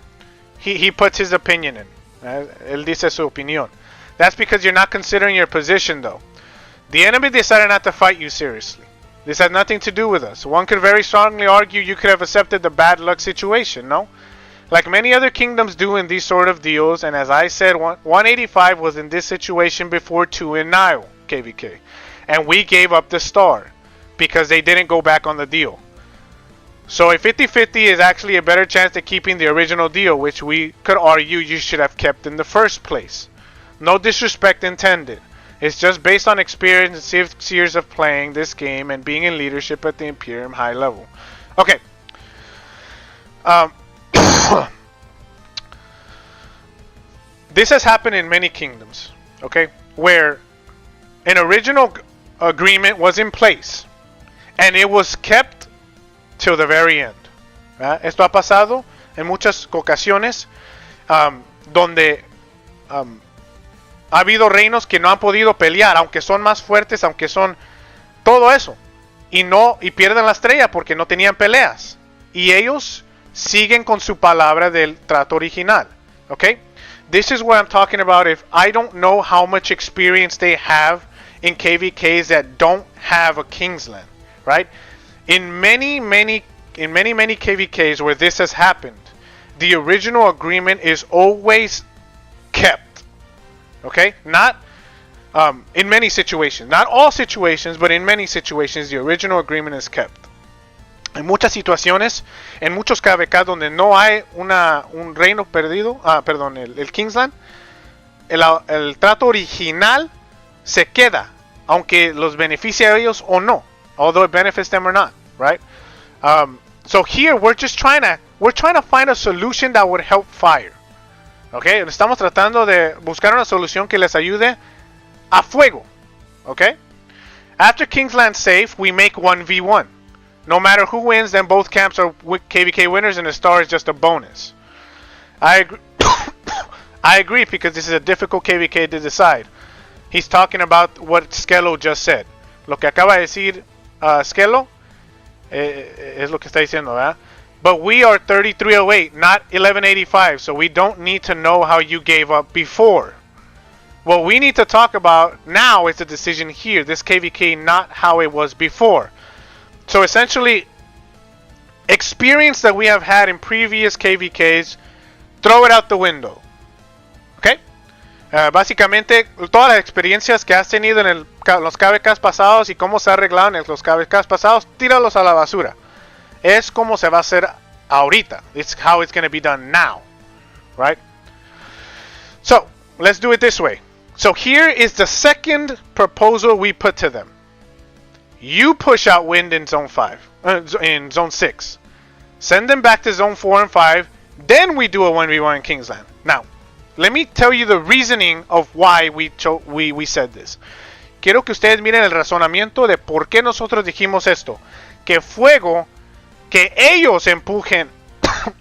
he puts his opinion in. Él dice su opinión. That's because you're not considering your position, though. The enemy decided not to fight you seriously. This had nothing to do with us. One could very strongly argue you could have accepted the bad luck situation, no? Like many other kingdoms do in these sort of deals, and as I said, 185 was in this situation before 2 in Nile, KVK. And we gave up the star because they didn't go back on the deal. So a 50-50 is actually a better chance of keeping the original deal, which we could argue you should have kept in the first place. No disrespect intended. It's just based on experience and 6 years of playing this game and being in leadership at the Imperium high level. Okay. This has happened in many kingdoms, okay, where an original agreement was in place and it was kept till the very end. Esto ha pasado en muchas ocasiones donde ha habido reinos que no han podido pelear, aunque son más fuertes, aunque son todo eso, y pierden la estrella porque no tenían peleas, y ellos siguen con su palabra del trato original. Okay, this is what I'm talking about. If I don't know how much experience they have in KVKs that don't have a Kingsland, right? In many KVKs where this has happened, the original agreement is always kept. Okay? Not in many situations. Not all situations, but in many situations the original agreement is kept. En muchas situaciones, en muchos KVKs donde no hay un reino perdido, el Kingsland, el trato original se queda, aunque los beneficie a ellos o no, although it benefits them or not, right? So here we're trying to find a solution that would help Fire. Okay, estamos tratando de buscar una solución que les ayude a Fuego. Okay? After Kingsland's safe, we make 1v1. No matter who wins, then both camps are KVK winners and the star is just a bonus. I agree. I agree because this is a difficult KVK to decide. He's talking about what Skello just said. Lo que acaba de decir Skello es lo que está diciendo, ¿verdad? But we are 3308, not 1185, so we don't need to know how you gave up before. What we need to talk about now is the decision here, this KVK, not how it was before. So essentially, experience that we have had in previous KVKs, throw it out the window. Okay? Básicamente, todas las experiencias que has tenido en los KVKs pasados y cómo se ha arreglado en los KVKs pasados, tíralos a la basura. Es como se va a hacer ahorita. It's how it's going to be done now. Right? So, let's do it this way. So here is the second proposal we put to them. You push out Wind in Zone 5, in Zone 6. Send them back to Zone 4 and 5. Then we do a 1v1 in Kingsland. Now, let me tell you the reasoning of why we said this. Quiero que ustedes miren el razonamiento de por qué nosotros dijimos esto. Que Fuego, que ellos empujen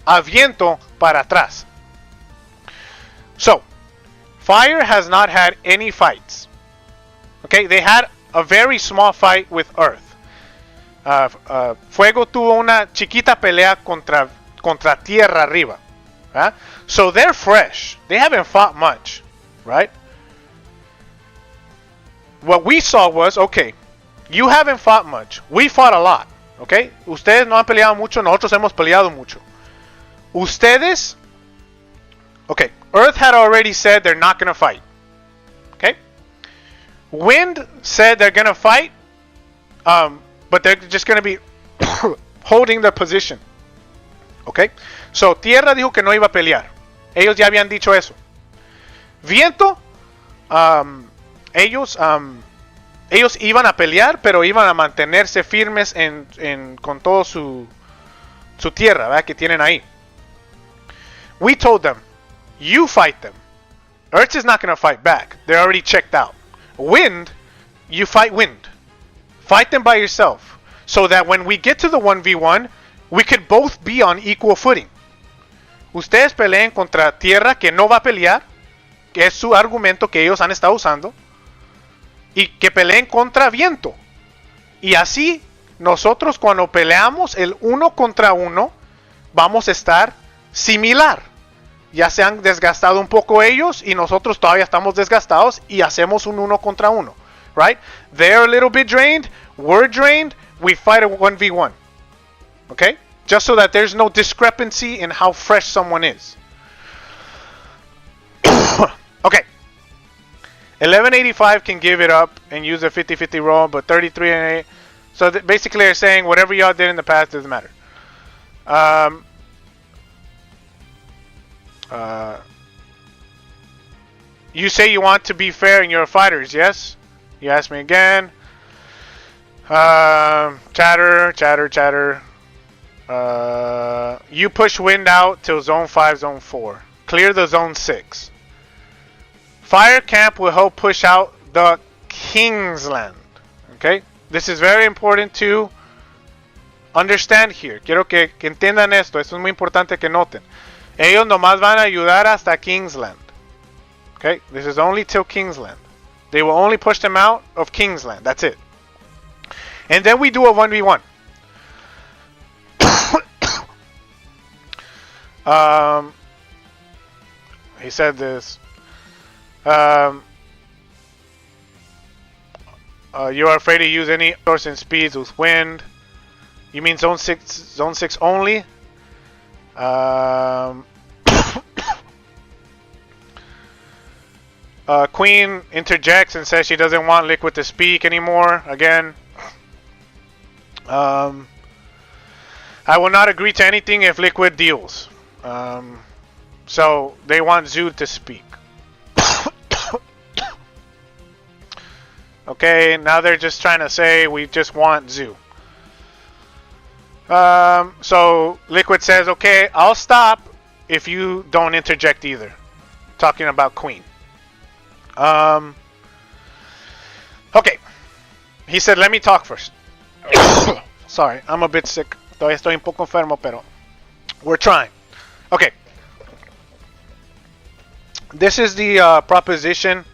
a Viento para atrás. So, Fire has not had any fights. Okay, they had a very small fight with Earth. Fuego tuvo una chiquita pelea contra Tierra arriba. So they're fresh. They haven't fought much, right? What we saw was, okay, you haven't fought much. We fought a lot, okay? Ustedes no han peleado mucho, nosotros hemos peleado mucho. Ustedes, okay, Earth had already said they're not going to fight, okay? Wind said they're going to fight, but they're just going to be holding their position, okay? So, Tierra dijo que no iba a pelear. Ellos ya habían dicho eso. Viento, ellos iban a pelear, pero iban a mantenerse firmes con todo su tierra, ¿verdad? Que tienen ahí. We told them, you fight them. Earth is not going to fight back. They're already checked out. Wind, you fight Wind. Fight them by yourself. So that when we get to the 1v1, we could both be on equal footing. Ustedes peleen contra Tierra, que no va a pelear, que es su argumento que ellos han estado usando, y que peleen contra Viento. Y así, nosotros cuando peleamos el uno contra uno, vamos a estar similar. Ya se han desgastado un poco ellos, y nosotros todavía estamos desgastados, y hacemos un uno contra uno. Right? They're a little bit drained, we're drained, we fight a 1v1. Okay? Just so that there's no discrepancy in how fresh someone is. Okay. 1185 can give it up and use a 50-50 roll, but 33 and 8. So basically they're saying whatever y'all did in the past doesn't matter. You say you want to be fair in your fighters, yes? You ask me again. Chatter. You push Wind out till Zone 5, Zone 4. Clear the Zone 6. Fire Camp will help push out the Kingsland. Okay? This is very important to understand here. Quiero que entiendan esto. Esto es muy importante que noten. Ellos nomás van a ayudar hasta Kingsland. Okay? This is only till Kingsland. They will only push them out of Kingsland. That's it. And then we do a 1v1. He said this. You are afraid to use any source in speeds with wind. You mean zone 6 only? Queen interjects and says she doesn't want Liquid to speak anymore. Again, I will not agree to anything if Liquid deals. So they want Zoo to speak. Okay, now they're just trying to say we just want Zoo. So Liquid says, okay, I'll stop if you don't interject either. Talking about Queen. Okay. He said, let me talk first. Sorry, I'm a bit sick. Todavía estoy un poco enfermo, pero we're trying. Okay. This is the proposition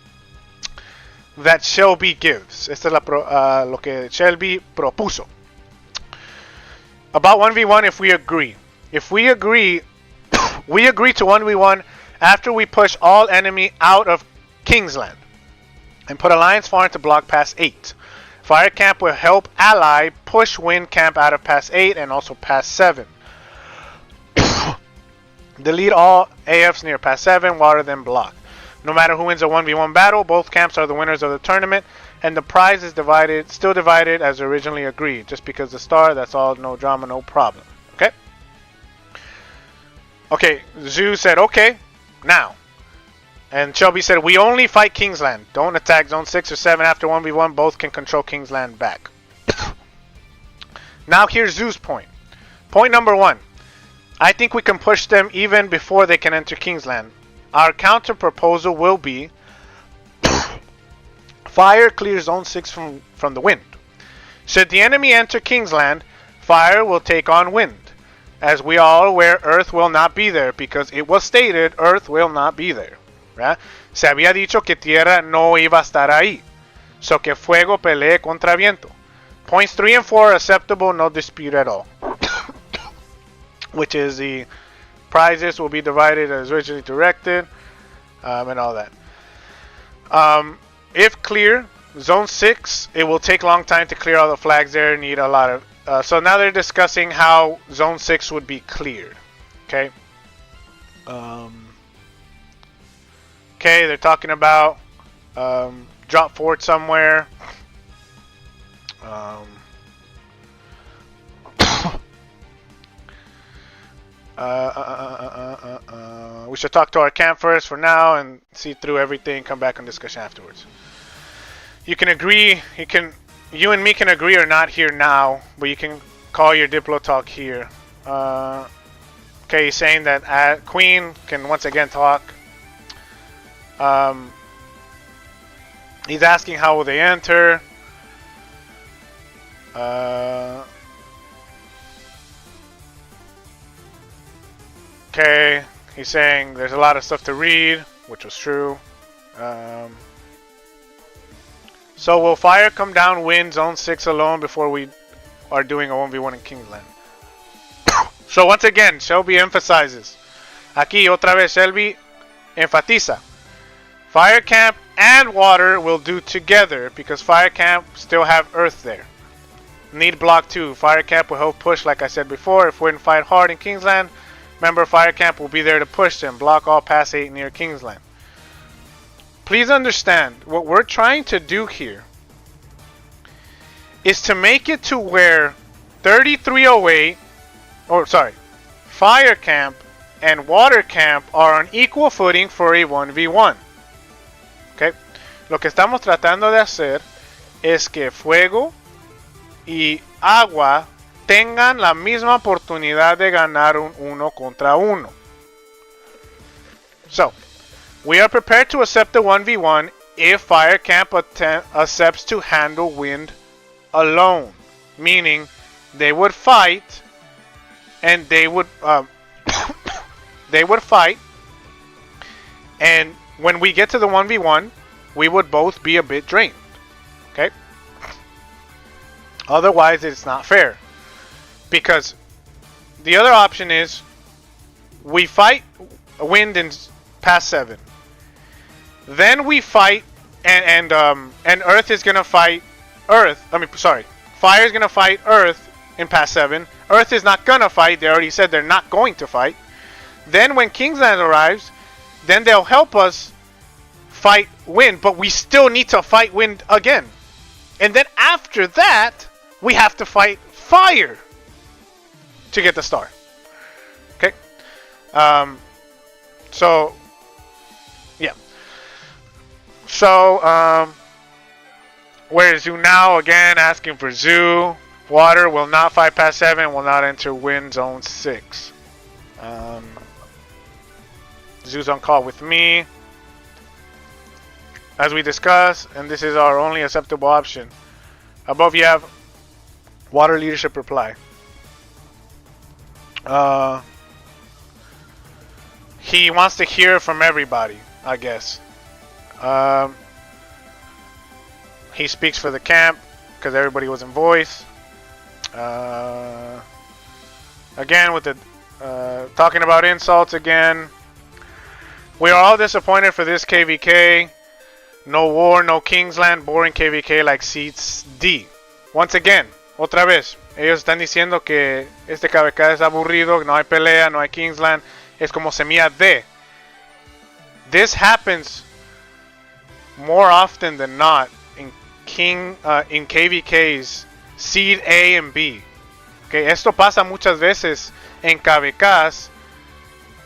that Shelby gives. Esta es lo que Shelby propuso. About 1v1 if we agree. If we agree, we agree to 1v1 after we push all enemy out of Kingsland and put Alliance Farm to block Pass 8. Fire Camp will help Ally push Wind Camp out of Pass 8 and also Pass 7. Delete all AFs near Pass 7, water them block. No matter who wins a 1v1 battle, both camps are the winners of the tournament, and the prize is still divided as originally agreed. Just because the star, that's all, no drama, no problem. Okay? Okay, Zoo said, okay, now. And Shelby said, we only fight Kingsland. Don't attack Zone 6 or 7 after 1v1. Both can control Kingsland back. Now here's Zoo's point. Point number 1. I think we can push them even before they can enter Kingsland. Our counter proposal will be Fire clears Zone 6 from the wind. Should the enemy enter Kingsland, Fire will take on Wind. As we are all aware, Earth will not be there because it was stated Earth will not be there. ¿Verdad? Se había dicho que Tierra no iba a estar ahí. So que Fuego pelee contra Viento. Points 3 and 4 are acceptable, no dispute at all. Which is the prizes will be divided as originally directed, and all that. If clear, Zone 6, it will take a long time to clear all the flags there. Need a lot of... so now they're discussing how Zone 6 would be cleared. Okay. Okay, they're talking about drop fort somewhere. We should talk to our camp first for now and see through everything. Come back on discussion afterwards. You can agree. You and me can agree or not here now, but you can call your diplo talk here. Okay, he's saying that Queen can once again talk. He's asking how will they enter. Okay, he's saying there's a lot of stuff to read, which was true. So will Fire come down, win Zone 6 alone before we are doing a 1v1 in Kingsland? So once again, Shelby emphasizes. Aquí otra vez Shelby enfatiza. Fire Camp and Water will do together because Fire Camp still have Earth there. Need block 2. Fire Camp will help push like I said before. If Wind fight hard in Kingsland, remember Fire Camp will be there to push them. Block all Pass 8 near Kingsland. Please understand, what we're trying to do here is to make it to where 3308, Fire Camp and Water Camp are on equal footing for a 1v1. Okay? Lo que estamos tratando de hacer es que Fuego y Agua tengan la misma oportunidad de ganar un 1 contra 1. So, we are prepared to accept the 1v1 if Fire Camp accepts to handle Wind alone. Meaning, they would fight, and they would fight, and when we get to the 1v1, we would both be a bit drained. Okay? Otherwise, it's not fair. Because the other option is we fight Wind in Pass 7. Then we fight, and Earth is gonna fight Earth. Fire is gonna fight Earth in Pass 7. Earth is not gonna fight. They already said they're not going to fight. Then when Kingsland arrives, then they'll help us fight Wind, but we still need to fight Wind again. And then after that, we have to fight Fire to get the star. Okay? So, yeah. So, where is Zoo now? Again, asking for Zoo. Water will not fight Pass 7, will not enter Wind Zone 6. Zoo's on call with me. As we discussed, and this is our only acceptable option. Above you have Water Leadership reply. He wants to hear from everybody, I guess. He speaks for the camp because everybody was in voice. Again, with the talking about insults again. We are all disappointed for this KVK. No war, no Kingsland, boring KVK like seats D. Once again, otra vez, ellos están diciendo que este KVK es aburrido, no hay pelea, no hay Kingsland, es como semilla D. This happens more often than not in KVKs seed A and B. Okay, esto pasa muchas veces en KVKs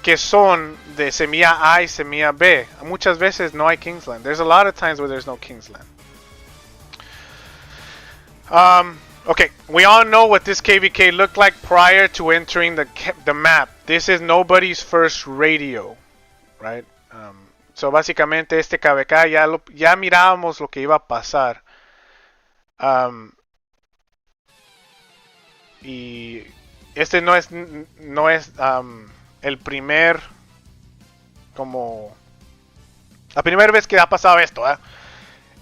que son de semilla A y semilla B. Muchas veces no hay Kingsland. There's a lot of times where there's no Kingsland. Okay, we all know what this KVK looked like prior to entering the map. This is nobody's first radio, right? So básicamente este KVK ya mirábamos lo que iba a pasar. Y este no es el primer, como la primera vez que ha pasado esto, ¿eh?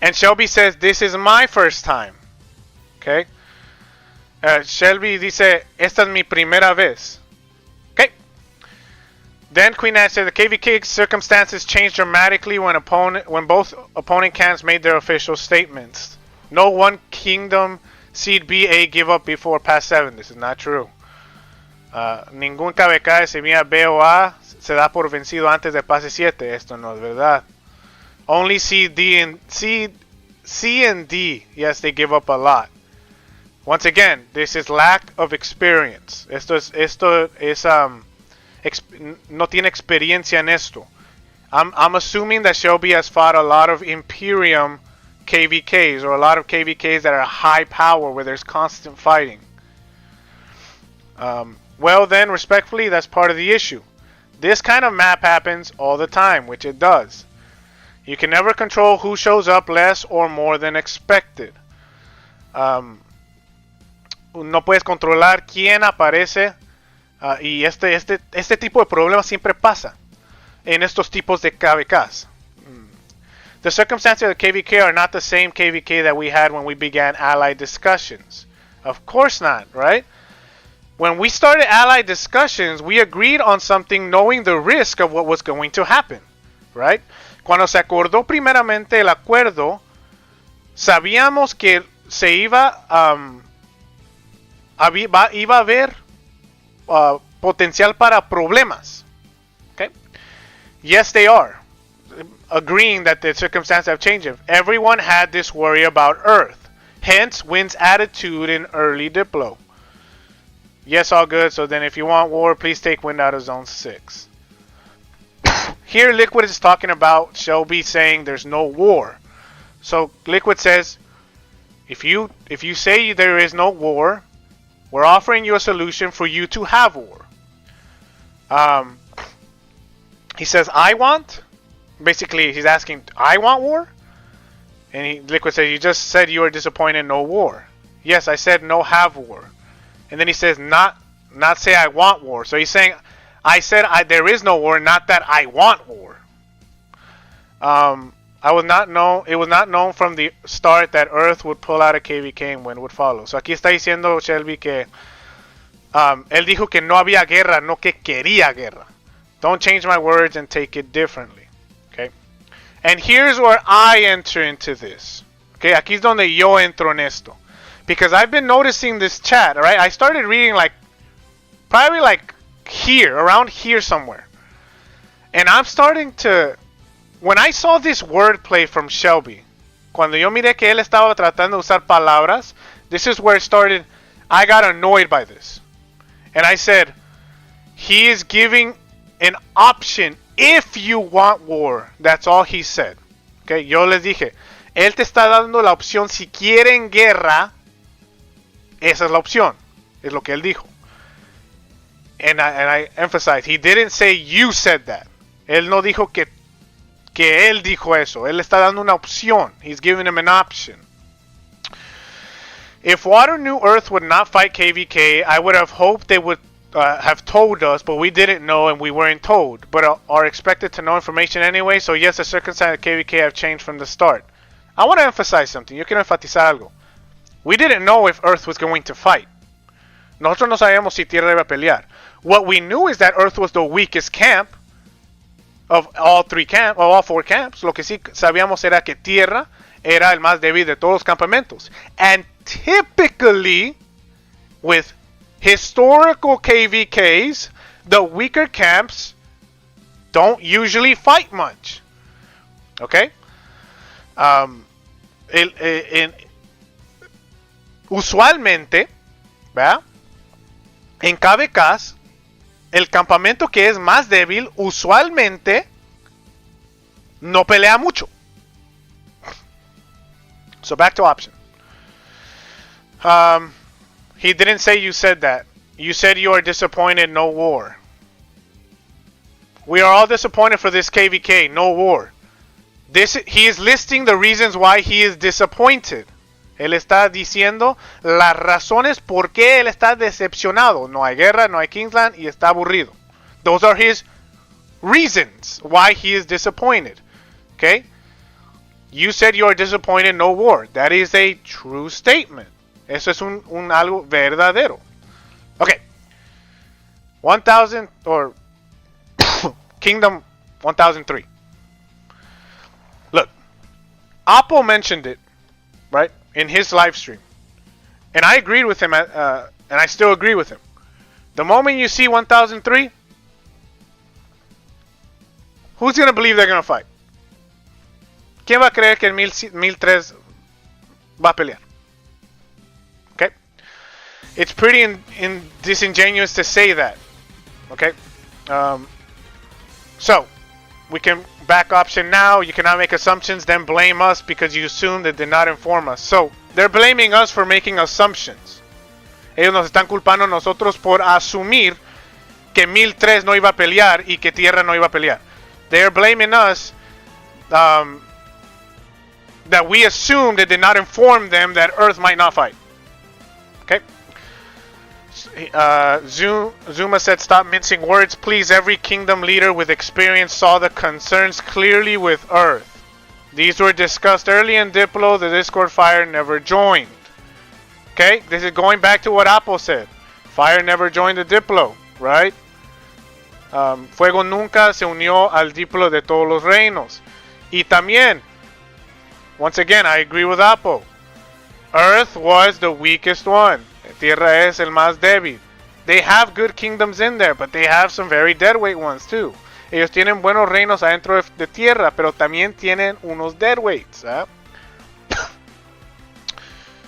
And Shelby says, this is my first time. Okay. Shelby dice, esta es mi primera vez. Okay. Then Queen Anne said the KVK circumstances changed dramatically when both opponent camps made their official statements. No one kingdom seed BA give up before Pass 7. This is not true. Ningún KVK de semilla B o A se da por vencido antes de Pase 7. Esto no es verdad. Only C and D, yes, they give up a lot. Once again, this is lack of experience. Esto es no tiene experiencia en esto. I'm assuming that Shelby has fought a lot of Imperium KVKs or a lot of KVKs that are high power where there's constant fighting. Well then, respectfully, that's part of the issue. This kind of map happens all the time, which it does. You can never control who shows up less or more than expected. No puedes controlar quién aparece. Y este tipo de problemas siempre pasa en estos tipos de KVKs. The circumstances of the KVK are not the same KVK that we had when we began allied discussions. Of course not, right? When we started allied discussions, we agreed on something knowing the risk of what was going to happen, right? Cuando se acordó primeramente el acuerdo, sabíamos que se iba a haber potencial para problemas. Okay? Yes, they are. Agreeing that the circumstances have changed. Everyone had this worry about Earth. Hence, Wind's attitude in early Diplo. Yes, all good. So then if you want war, please take Wind out of Zone 6. Here, Liquid is talking about Shelby saying there's no war. So Liquid says, if you say there is no war, we're offering you a solution for you to have war. He says, I want. Basically, he's asking, I want war? And Liquid says, you just said you were disappointed in no war. Yes, I said no have war. And then he says, not say I want war. So he's saying, I said there is no war, not that I want war. It was not known from the start that Earth would pull out a KVK and Wind would follow. So aquí está diciendo Shelby que él dijo que no había guerra, no que quería guerra. Don't change my words and take it differently. Okay? And here's where I enter into this. Okay, aquí es donde yo entro en esto. Because I've been noticing this chat, alright? I started reading like, probably like here, around here somewhere. And I'm starting to, when I saw this wordplay from Shelby, cuando yo miré que él estaba tratando de usar palabras, this is where it started, I got annoyed by this. And I said, he is giving an option if you want war. That's all he said. Okay, yo les dije, él te está dando la opción si quieren guerra. Esa es la opción. Es lo que él dijo. And I emphasize, he didn't say you said that. Él no dijo que él dijo eso. Él está dando una opción. He's giving him an option. If Water knew Earth would not fight KVK, I would have hoped they would have told us, but we didn't know and we weren't told. But are expected to know information anyway, so yes, the circumstances of KVK have changed from the start. I want to emphasize something. Yo quiero enfatizar algo. We didn't know if Earth was going to fight. Nosotros no sabíamos si Tierra iba a pelear. What we knew is that Earth was the weakest camp of all four camps. Lo que sí sabíamos era que Tierra era el más débil de todos los campamentos. And typically, with historical KVKs, the weaker camps don't usually fight much. Okay? Usualmente, ¿verdad? En KVKs, el campamento que es más débil, usualmente, no pelea mucho. So back to option. He didn't say you said that. You said you are disappointed, no war. We are all disappointed for this KVK, no war. He is listing the reasons why he is disappointed. Él está diciendo las razones por qué él está decepcionado. No hay guerra, no hay Kingsland y está aburrido. Those are his reasons why he is disappointed. Okay? You said you are disappointed, no war. That is a true statement. Eso es un algo verdadero. Okay. 1000 or Kingdom 1003. Look, Apple mentioned it, right, in his live stream. And I agreed with him, and I still agree with him. The moment you see 1003, who's going to believe they're going to fight? ¿Quién va a creer que en 1003 va a pelear? Okay? It's pretty disingenuous to say that. Okay? So, we can back option now. You cannot make assumptions, then blame us because you assumed they did not inform us. So, they're blaming us for making assumptions. Ellos nos están culpando a nosotros por asumir que 1003 no iba a pelear y que Tierra no iba a pelear. They're blaming us that we assumed they did not inform them that Earth might not fight. Okay? Zuma said, stop mincing words. Please, every kingdom leader with experience saw the concerns clearly with Earth. These were discussed early in Diplo. The Discord fire never joined. Okay? This is going back to what Apo said. Fire never joined the Diplo, right? Fuego nunca se unió al Diplo de todos los reinos. Y también, once again, I agree with Apo. Earth was the weakest one. Tierra es el más débil. They have good kingdoms in there, but they have some very deadweight ones too. Ellos tienen buenos reinos adentro de Tierra, pero también tienen unos deadweights.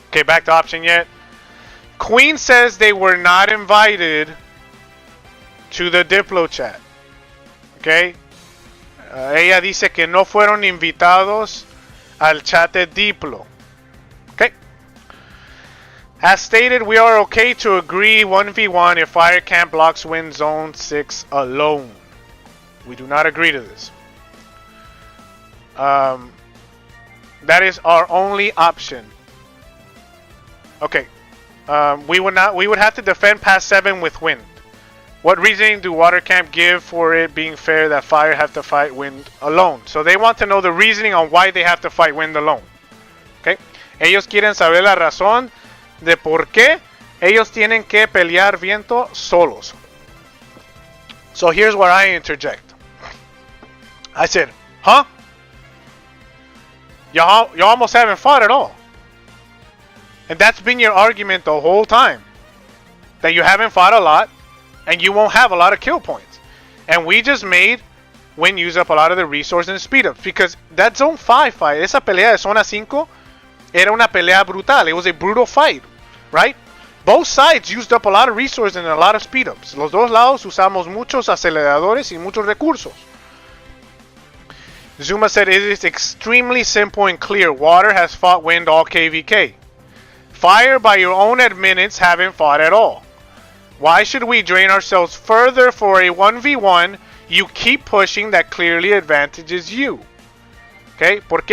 Okay, back to option yet. Queen says they were not invited to the Diplo chat. Okay. Ella dice que no fueron invitados al chat de Diplo. Okay. As stated, we are okay to agree 1v1 if Fire Camp blocks win Zone 6 alone. We do not agree to this. That is our only option. Okay. We would have to defend past 7 with wind. What reasoning do Water Camp give for it being fair that Fire have to fight wind alone? So they want to know the reasoning on why they have to fight wind alone. Okay. Ellos quieren saber la razón de por qué ellos tienen que pelear viento solos. So here's where I interject. I said, huh? Y'all almost haven't fought at all. And that's been your argument the whole time. That you haven't fought a lot, and you won't have a lot of kill points. And we just made Win use up a lot of the resources and speed ups. Because that Zone 5 fight, esa pelea de Zona 5, era una pelea brutal. It was a brutal fight, right? Both sides used up a lot of resources and a lot of speed ups. Los dos lados usamos muchos aceleradores y muchos recursos. Zuma said it is extremely simple and clear. Water has fought Wind all KVK. Fire, by your own admittance, haven't fought at all. Why should we drain ourselves further for a 1v1? You keep pushing that clearly advantages you. Okay? ¿Por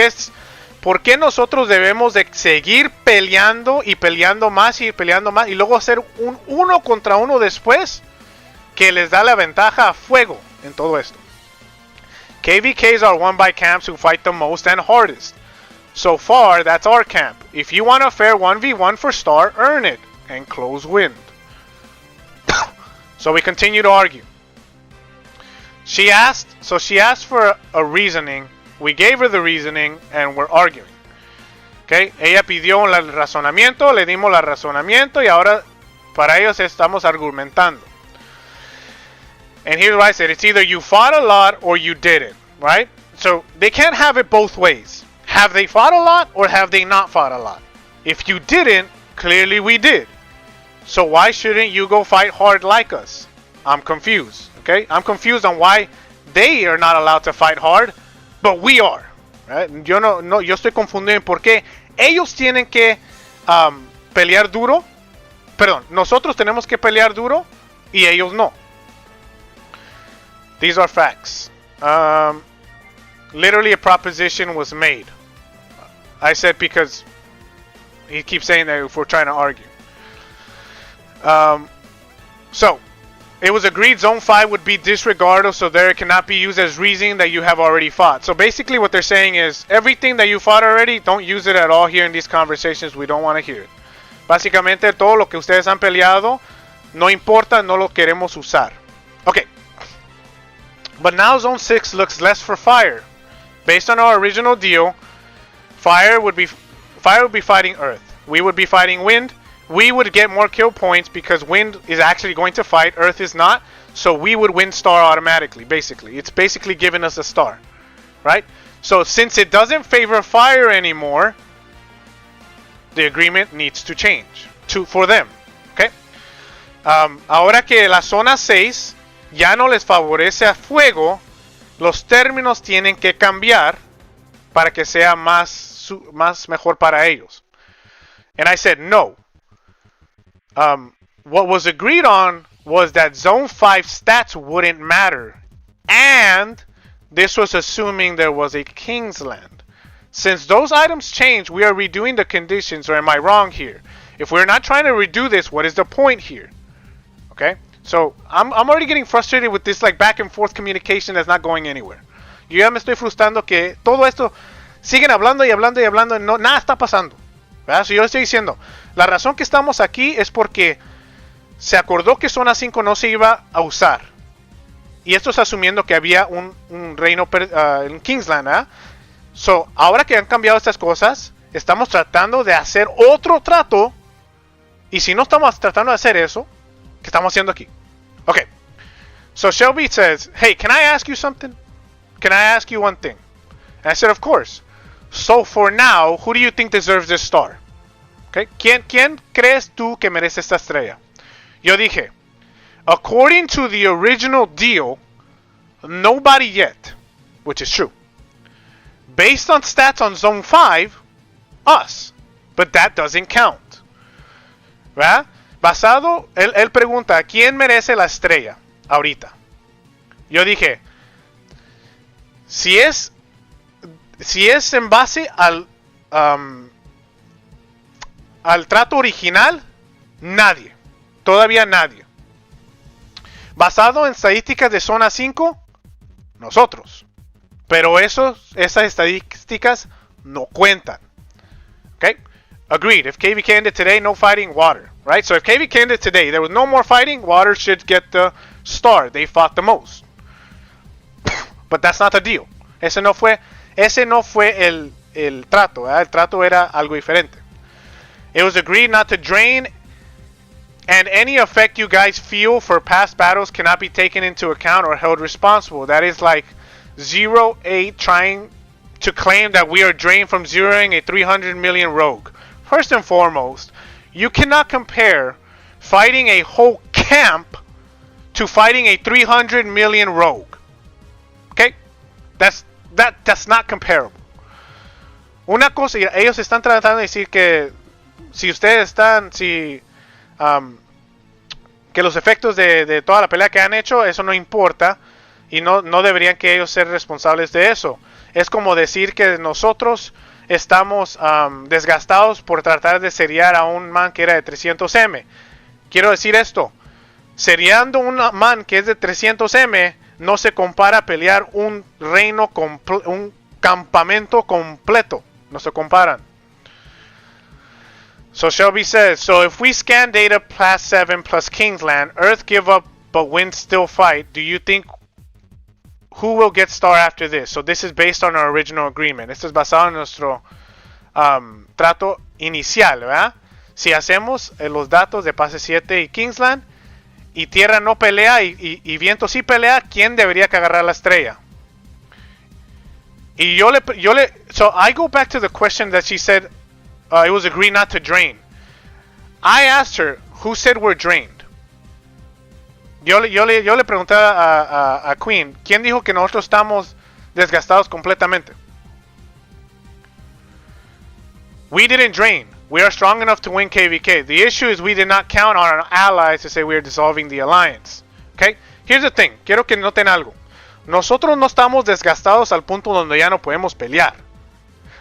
qué nosotros debemos de seguir peleando y peleando más y peleando más y luego hacer un 1 contra 1 después que les da la ventaja a fuego en todo esto? KVKs are won by camps who fight the most and hardest. So far, that's our camp. If you want a fair 1v1 for Star, earn it and close Wind. So we continue to argue. She asked for a reasoning. We gave her the reasoning and we're arguing. Okay? Ella pidió el razonamiento, le dimos el razonamiento y ahora para ellos estamos argumentando. And here's what I said. It's either you fought a lot or you didn't, right? So they can't have it both ways. Have they fought a lot or have they not fought a lot? If you didn't, clearly we did. So why shouldn't you go fight hard like us? I'm confused, okay? I'm confused on why they are not allowed to fight hard, but we are, right? Yo estoy confundido en por qué ellos tienen que pelear duro. Perdón, nosotros tenemos que pelear duro y ellos no. These are facts. Literally a proposition was made. I said because he keeps saying that if we're trying to argue. So, it was agreed Zone 5 would be disregarded, so there it cannot be used as reasoning that you have already fought. So basically what they're saying is, everything that you fought already, don't use it at all here in these conversations. We don't want to hear it. Básicamente todo lo que ustedes han peleado, no importa, no lo queremos usar. Okay. But now Zone 6 looks less for Fire. Based on our original deal, Fire would be fighting Earth. We would be fighting Wind. We would get more kill points because Wind is actually going to fight, Earth is not. So we would win Star automatically, basically. It's basically giving us a star, right? So since it doesn't favor Fire anymore, the agreement needs to change for them, okay? Ahora que la zona 6 ya no les favorece a Fuego, los términos tienen que cambiar para que sea más mejor para ellos. And I said no. What was agreed on was that Zone 5 stats wouldn't matter. And this was assuming there was a Kingsland. Since those items change, we are redoing the conditions, or am I wrong here? If we're not trying to redo this, what is the point here? Okay? So, I'm already getting frustrated with this like back and forth communication that's not going anywhere. Yo ya me estoy frustrando que todo esto siguen hablando y hablando y hablando y no, nada está pasando. ¿Verdad? So yo estoy diciendo, la razón que estamos aquí es porque se acordó que Zona 5 no se iba a usar. Y esto es asumiendo que había un reino, un Kingsland, ¿eh? So, ahora que han cambiado estas cosas, estamos tratando de hacer otro trato. Y si no estamos tratando de hacer eso, ¿qué estamos haciendo aquí? Okay. So Shelby says, hey, can I ask you something? Can I ask you one thing? And I said, of course. So for now, who do you think deserves this star? Okay. ¿Quién crees tú que merece esta estrella? Yo dije, according to the original deal, nobody yet, which is true. Based on stats on Zone 5, us. But that doesn't count. ¿Verdad? Basado, él pregunta, ¿quién merece la estrella ahorita? Yo dije, si es en base al trato original, nadie. Todavía nadie. Basado en estadísticas de Zona 5, nosotros. Pero esas estadísticas no cuentan. Okay? Agreed. If KVK ended today, no fighting, Water. Right? So if KVK ended today, there was no more fighting, Water should get the star. They fought the most. But that's not the deal. Ese no fue el trato, ¿verdad? El trato era algo diferente. It was agreed not to drain, and any effect you guys feel for past battles cannot be taken into account or held responsible. That is like 0-8 trying to claim that we are drained from zeroing a 300 million rogue. First and foremost, you cannot compare fighting a whole camp to fighting a 300 million rogue. Okay? That's not comparable. Una cosa, ellos están tratando de decir que si ustedes están, que los efectos de toda la pelea que han hecho, eso no importa y no deberían que ellos ser responsables de eso. Es como decir que nosotros estamos desgastados por tratar de seriar a un man que era de 300M. Quiero decir esto, seriando un man que es de 300M no se compara a pelear un reino, un campamento completo. No se comparan. So Shelby says, so if we scan data past 7 plus Kingsland, Earth give up but win still fight, do you think who will get star after this? So this is based on our original agreement. Esto es basado en nuestro trato inicial, ¿verdad? Si hacemos los datos de pase 7 y Kingsland, y Tierra no pelea y Viento sí pelea, ¿quién debería que agarrar la estrella? Y so I go back to the question that she said, it was agreed not to drain. I asked her, who said we're drained? Yo le pregunté a Queen, ¿quién dijo que nosotros estamos desgastados completamente? We didn't drain. We are strong enough to win KVK. The issue is we did not count on our allies to say we are dissolving the alliance. Okay? Here's the thing. Quiero que noten algo. Nosotros no estamos desgastados al punto donde ya no podemos pelear.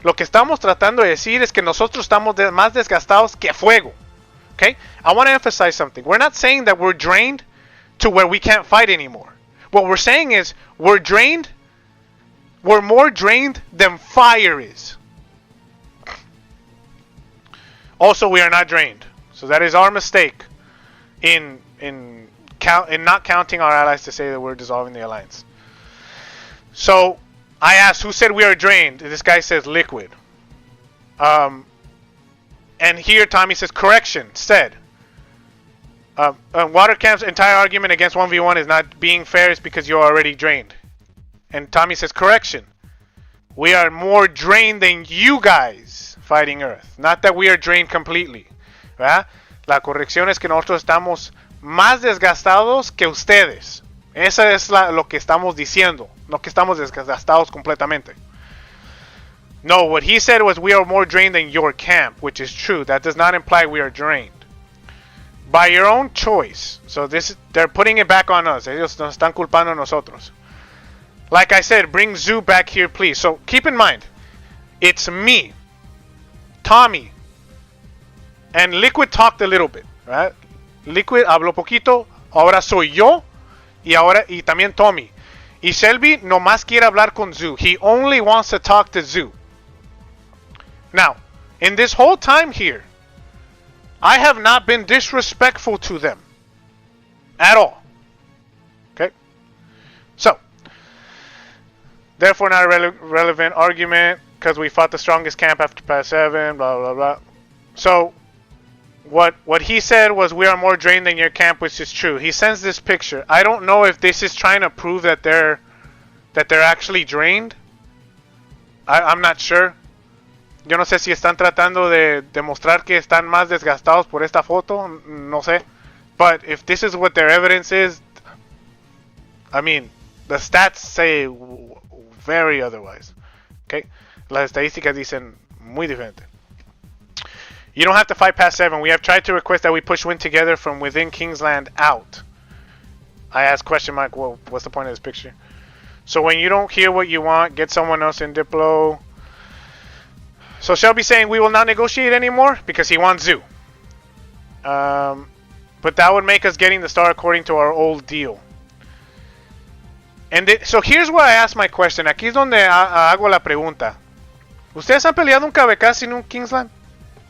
Lo que estamos tratando de decir es que nosotros estamos más desgastados que fuego. Okay? I want to emphasize something. We're not saying that we're drained to where we can't fight anymore. What we're saying is we're drained. We're more drained than fire is. Also, we are not drained. So that is our mistake in not counting our allies to say that we're dissolving the alliance. So I asked, who said we are drained? This guy says liquid. And here Tommy says, correction, said. Watercamp's entire argument against 1v1 is not being fair is because you're already drained. And Tommy says, correction. We are more drained than you guys fighting Earth. Not that we are drained completely. ¿Verdad? La corrección es que nosotros estamos más desgastados que ustedes. Esa es lo que estamos diciendo. No que estamos desgastados completamente. No, what he said was we are more drained than your camp, which is true. That does not imply we are drained. By your own choice. So they're putting it back on us. Ellos nos están culpando a nosotros. Like I said, bring Zoo back here, please. So keep in mind, it's me, Tommy, and Liquid talked a little bit, right? Liquid habló poquito, ahora soy yo, y también Tommy. Y Shelby nomás quiere hablar con Zoo. He only wants to talk to Zoo. Now, in this whole time here, I have not been disrespectful to them. At all. Okay? So, therefore not a relevant argument, because we fought the strongest camp after pass 7, blah, blah, blah. So, what he said was we are more drained than your camp, which is true. He sends this picture. I don't know if this is trying to prove that they're actually drained. I'm not sure. Yo no sé si están tratando de demostrar que están más desgastados por esta foto. No sé. But if this is what their evidence is, I mean, the stats say very otherwise. Okay? Las estadísticas dicen muy diferente. You don't have to fight past 7. We have tried to request that we push win together from within Kingsland out. I asked question mark, well, what's the point of this picture? So when you don't hear what you want, get someone else in Diplo. So Shelby saying we will not negotiate anymore because he wants Zoo. But that would make us getting the star according to our old deal. And so here's where I ask my question. Aquí es donde hago la pregunta. ¿Ustedes han peleado un KVK sin un Kingsland?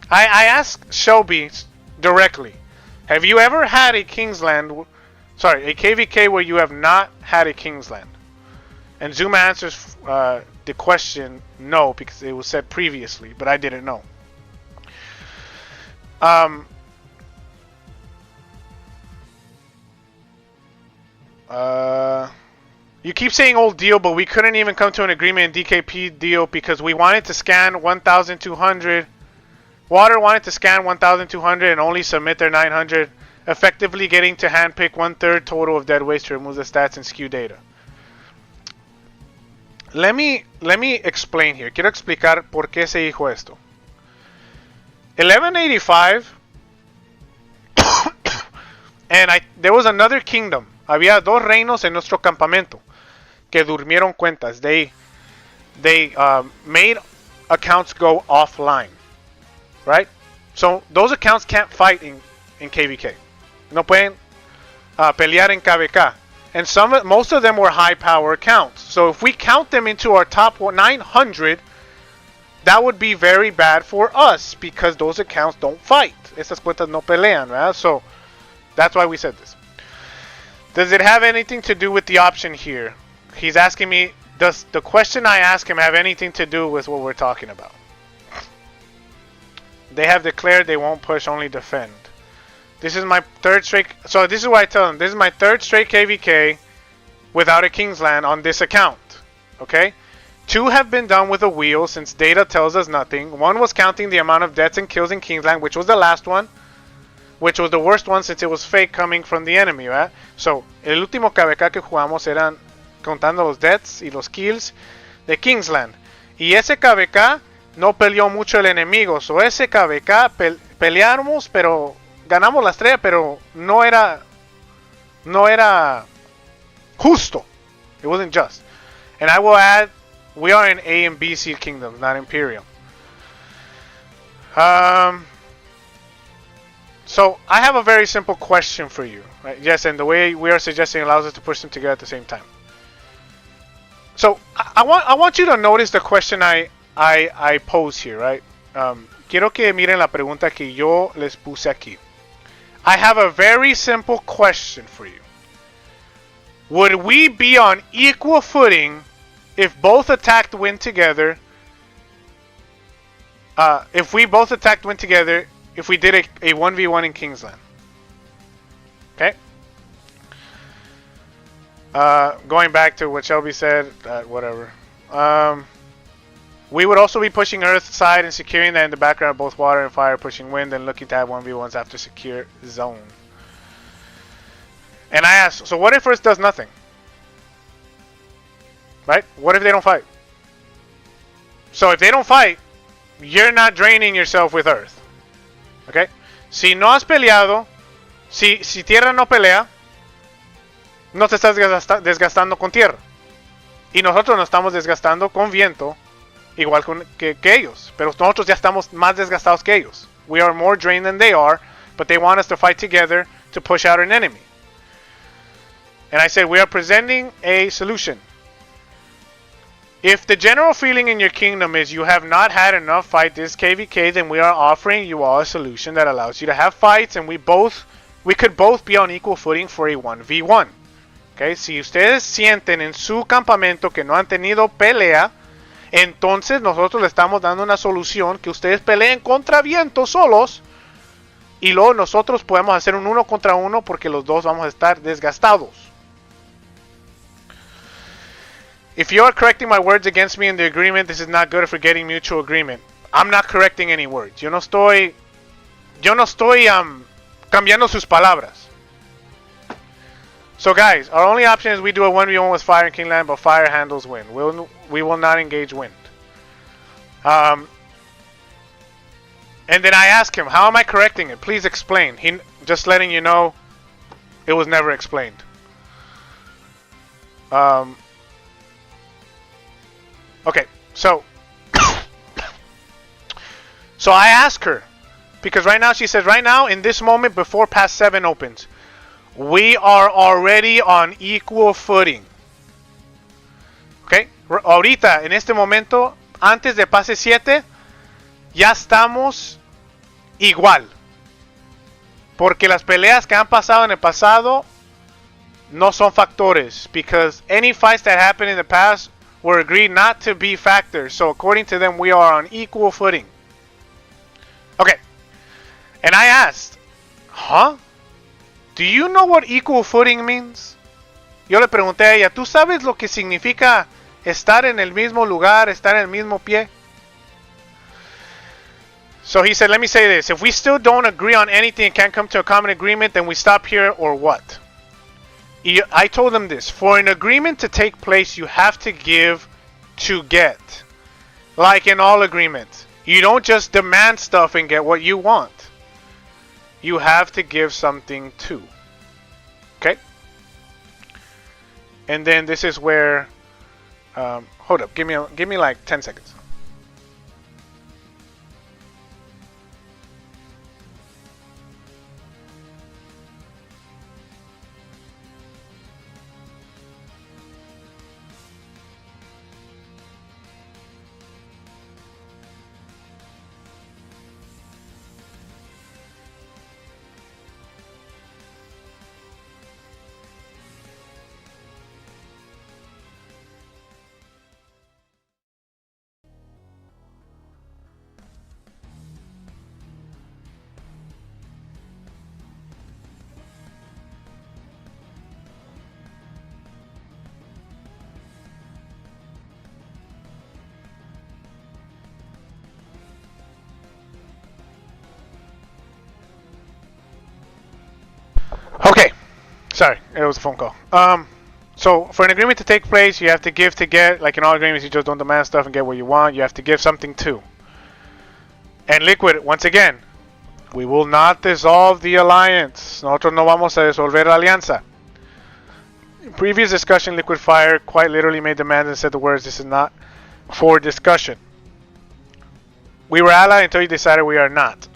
I asked Shelby directly. Have you ever had a Kingsland? Sorry, a KVK where you have not had a Kingsland? And Zuma answers the question no, because it was said previously, but I didn't know. You keep saying old deal, but we couldn't even come to an agreement in DKP deal because we wanted to scan 1,200. Water wanted to scan 1,200 and only submit their 900, effectively getting to handpick 1/3 total of dead waste to remove the stats and skew data. Let me explain here. Quiero explicar por qué se dijo esto. 1185 and there was another kingdom. Había dos reinos en nuestro campamento que durmieron cuentas. They made accounts go offline, right? So those accounts can't fight in KVK. No pueden pelear en KVK. And most of them were high power accounts. So if we count them into our top 900, that would be very bad for us because those accounts don't fight. Esas cuentas no pelean, right? So that's why we said this. Does it have anything to do with the option here? He's asking me, does the question I ask him have anything to do with what we're talking about? They have declared they won't push, only defend. This is my third straight. So this is what I tell them. This is my third straight KVK without a Kingsland on this account. Okay? 2 have been done with a wheel since data tells us nothing. 1 was counting the amount of deaths and kills in Kingsland, which was the last one. Which was the worst one since it was fake coming from the enemy, right? So, el último KVK que jugamos eran contando los deaths y los kills de Kingsland. Y ese KVK no peleó mucho el enemigo. So, ese KVK peleamos, pero ganamos la estrella, pero no era justo. It wasn't just. And I will add, we are in A and B seed kingdoms, not Imperial. So I have a very simple question for you, right? Yes, and the way we are suggesting allows us to push them together at the same time. So I want you to notice the question I pose here, right? Quiero que miren la pregunta que yo les puse aquí. I have a very simple question for you. Would we be on equal footing if both attacked win together? If we both attacked win together, if we did a 1v1 in Kingsland? Okay. Going back to what Shelby said, whatever. We would also be pushing Earth side and securing that in the background, both water and fire, pushing wind, and looking to have 1v1s after secure zone. And I asked, so what if Earth does nothing? Right? What if they don't fight? So if they don't fight, you're not draining yourself with Earth. Okay? Si no has peleado, si tierra no pelea, no te estás desgastando con tierra. Y nosotros nos estamos desgastando con viento, igual que ellos. Pero nosotros ya estamos más desgastados que ellos. We are more drained than they are, but they want us to fight together to push out an enemy. And I said, we are presenting a solution. If the general feeling in your kingdom is you have not had enough fight this KVK, then we are offering you all a solution that allows you to have fights, and we could both be on equal footing for a 1v1. Okay? Si ustedes sienten en su campamento que no han tenido pelea, entonces nosotros le estamos dando una solución que ustedes peleen contra viento solos, y luego nosotros podemos hacer un 1 contra 1 porque los dos vamos a estar desgastados. If you are correcting my words against me in the agreement, this is not good for getting mutual agreement. I'm not correcting any words. Yo no estoy cambiando sus palabras. So guys, our only option is we do a 1v1 with fire in Kingland, but fire handles wind. We will not engage wind. And then I ask him, how am I correcting it? Please explain. Just letting you know, it was never explained. Okay, so I ask her, because right now she says, right now in this moment before past 7 opens, we are already on equal footing. Okay, ahorita en este momento antes de pase 7 ya estamos igual, porque las peleas que han pasado en el pasado no son factores, because any fights that happened in the past were agreed not to be factors. So according to them, we are on equal footing. Okay. And I asked, huh? Do you know what equal footing means? Yo le pregunté a ella, ¿tú sabes lo que significa estar en el mismo lugar, estar en el mismo pie? So he said, let me say this. If we still don't agree on anything and can't come to a common agreement, then we stop here or what? I told him this. For an agreement to take place, you have to give to get. Like in all agreements. You don't just demand stuff and get what you want. You have to give something too. Okay? And then this is where... hold up. Give me like 10 seconds. Okay, sorry, it was a phone call. So for an agreement to take place, you have to give to get. Like in all agreements, you just don't demand stuff and get what you want. You have to give something too. And Liquid, once again, we will not dissolve the alliance. Nosotros no vamos a disolver la alianza. In previous discussion, Liquid Fire quite literally made demands and said the words, "This is not for discussion." We were allied until you decided we are not.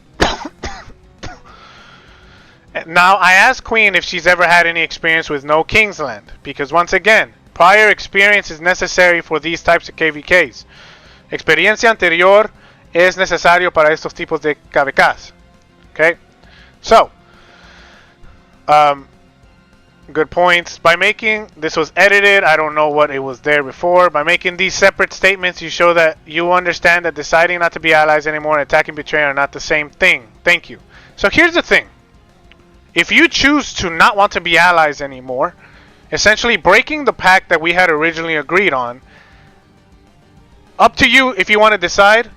Now, I asked Queen if she's ever had any experience with no Kingsland, because once again, prior experience is necessary for these types of KVKs. Experiencia anterior es necesario para estos tipos de KVKs. Okay? So, good points. By making, this was edited, I don't know what it was there before. By making these separate statements, you show that you understand that deciding not to be allies anymore and attacking betrayal are not the same thing. Thank you. So here's the thing. If you choose to not want to be allies anymore, essentially breaking the pact that we had originally agreed on, up to you if you want to decide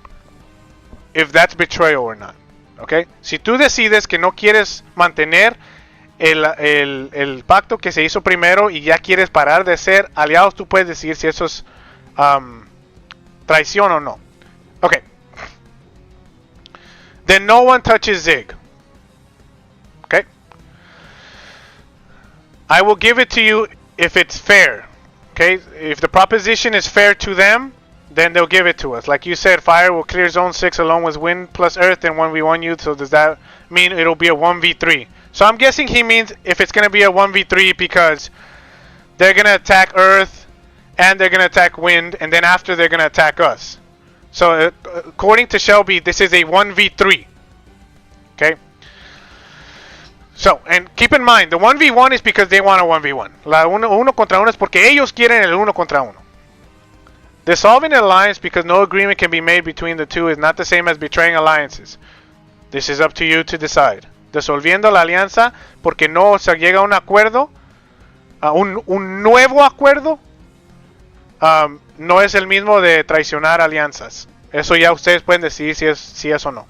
if that's betrayal or not. Okay? Si tú decides que no quieres mantener el pacto que se hizo primero y ya quieres parar de ser aliados, tú puedes decidir si eso es traición o no. Okay. Then no one touches Zig. Okay? I will give it to you if it's fair. Okay? If the proposition is fair to them, then they'll give it to us. Like you said, Fire will clear Zone 6 along with Wind plus Earth and 1v1 you. So does that mean it'll be a 1v3? So I'm guessing he means if it's going to be a 1v3 because they're going to attack Earth and they're going to attack Wind, and then after they're going to attack us. So according to Shelby, this is a 1v3. Okay? So, and keep in mind, the 1v1 is because they want a 1v1. La uno contra uno es porque ellos quieren el uno contra uno. Dissolving an alliance because no agreement can be made between the two is not the same as betraying alliances. This is up to you to decide. Disolviendo la alianza porque no se llega a un acuerdo, un nuevo acuerdo, no es el mismo de traicionar alianzas. Eso ya ustedes pueden decidir si es o no.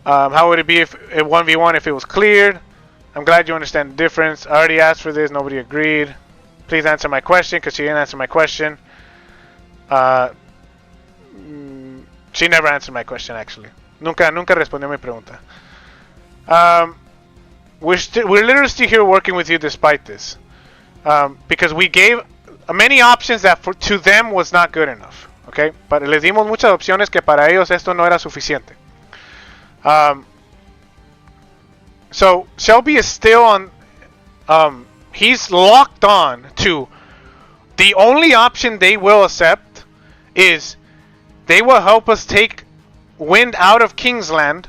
How would it be if a 1v1 if it was cleared? I'm glad you understand the difference. I already asked for this. Nobody agreed. Please answer my question because she didn't answer my question. She never answered my question actually. Nunca respondió mi pregunta. We're literally still here working with you despite this. Because we gave many options that to them was not good enough. Okay? But les dimos muchas opciones que para ellos esto no era suficiente. So Shelby is still on, he's locked on to the only option they will accept is they will help us take Wind out of Kingsland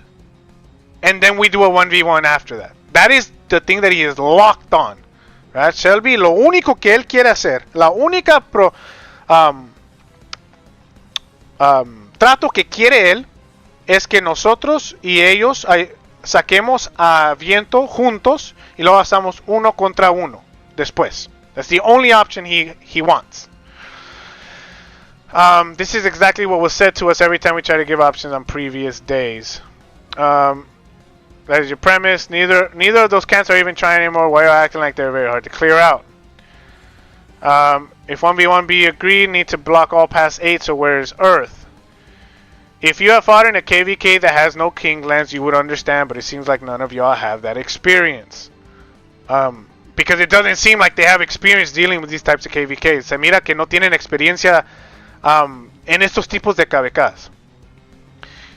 and then we do a 1v1 after that. That is the thing that he is locked on. Right? Shelby, lo único que él quiere hacer, la única um, trato que quiere él es que nosotros y ellos saquemos a viento juntos y luego hacemos uno contra uno después. That's the only option he wants. This is exactly what was said to us every time we try to give options on previous days. That is your premise. Neither of those camps are even trying anymore. Why are you acting like they're very hard to clear out? If 1v1b agreed, need to block all past 8, so where's Earth? If you have fought in a KVK that has no Kinglands, you would understand, but it seems like none of y'all have that experience. Because it doesn't seem like they have experience dealing with these types of KVKs. Se mira que no tienen experiencia en estos tipos de KVKs.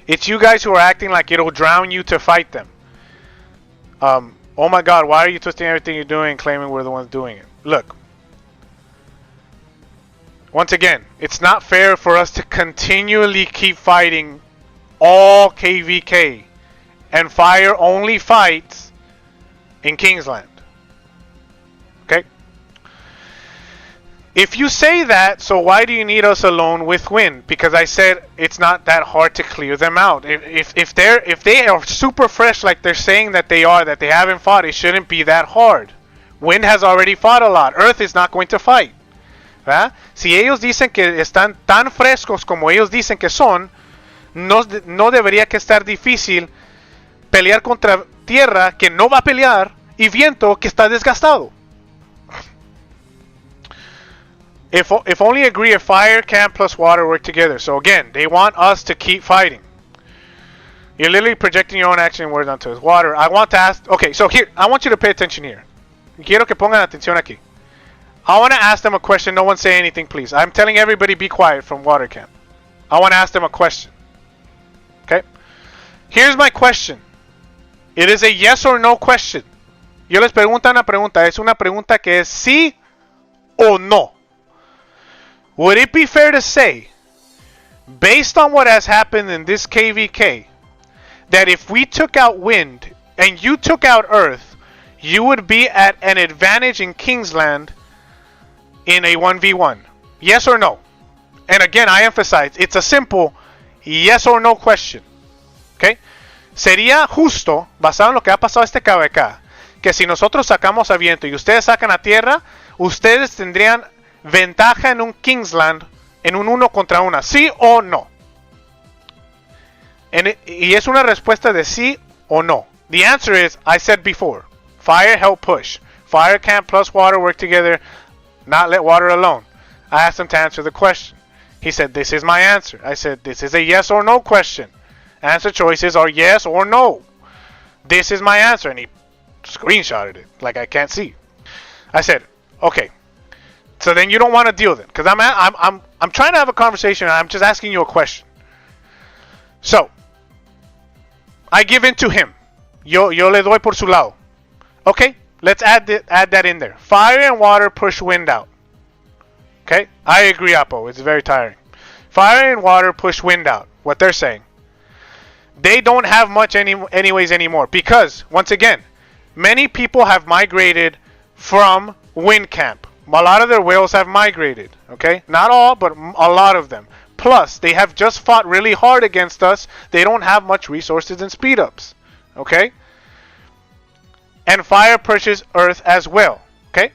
It's you guys who are acting like it'll drown you to fight them. Oh my god, why are you twisting everything you're doing and claiming we're the ones doing it? Look. Once again, it's not fair for us to continually keep fighting all KVK and Fire only fights in Kingsland. Okay? If you say that, so why do you need us alone with Wind? Because I said it's not that hard to clear them out. If they are super fresh like they're saying that they are, that they haven't fought, it shouldn't be that hard. Wind has already fought a lot. Earth is not going to fight. ¿Verdad? Si ellos dicen que están tan frescos como ellos dicen que son, no debería que estar difícil pelear contra tierra que no va a pelear y viento que está desgastado. If only agree if fire, camp plus water work together. So again, they want us to keep fighting. You're literally projecting your own action and words onto us. Water, I want to ask... Okay, so here, I want you to pay attention here. Quiero que pongan atención aquí. I want to ask them a question. No one say anything, please. I'm telling everybody be quiet from water camp. I want to ask them a question. Okay? Here's my question. It is a yes or no question. Yo les pregunto una pregunta. Es una pregunta que es sí o no. Would it be fair to say, based on what has happened in this KVK, that if we took out Wind and you took out Earth, you would be at an advantage in Kingsland in a 1v1? Yes or no? And again, I emphasize, it's a simple yes or no question. Okay? Sería justo, basado en lo que ha pasado este KVK, que si nosotros sacamos a viento y ustedes sacan a tierra, ustedes tendrían ventaja en un Kingsland en un 1 contra 1. ¿Sí o no? Y es una respuesta de sí o no. The answer is, I said before, fire help push. Fire camp plus water work together. Not let water alone. I asked him to answer the question. He said, this is my answer. I said, this is a yes or no question. Answer choices are yes or no. This is my answer. And he screenshotted it like I can't see. I said, okay. So then you don't want to deal with it. Because I'm trying to have a conversation and I'm just asking you a question. So, I give in to him. Yo le doy por su lado. Okay. Let's add that in there. Fire and water push Wind out. Okay? I agree, Apo. It's very tiring. Fire and water push Wind out. What they're saying. They don't have much anyways anymore. Because, once again, many people have migrated from Wind camp. A lot of their whales have migrated. Okay? Not all, but a lot of them. Plus, they have just fought really hard against us. They don't have much resources and speed ups. Okay? And fire pushes Earth as well. Okay?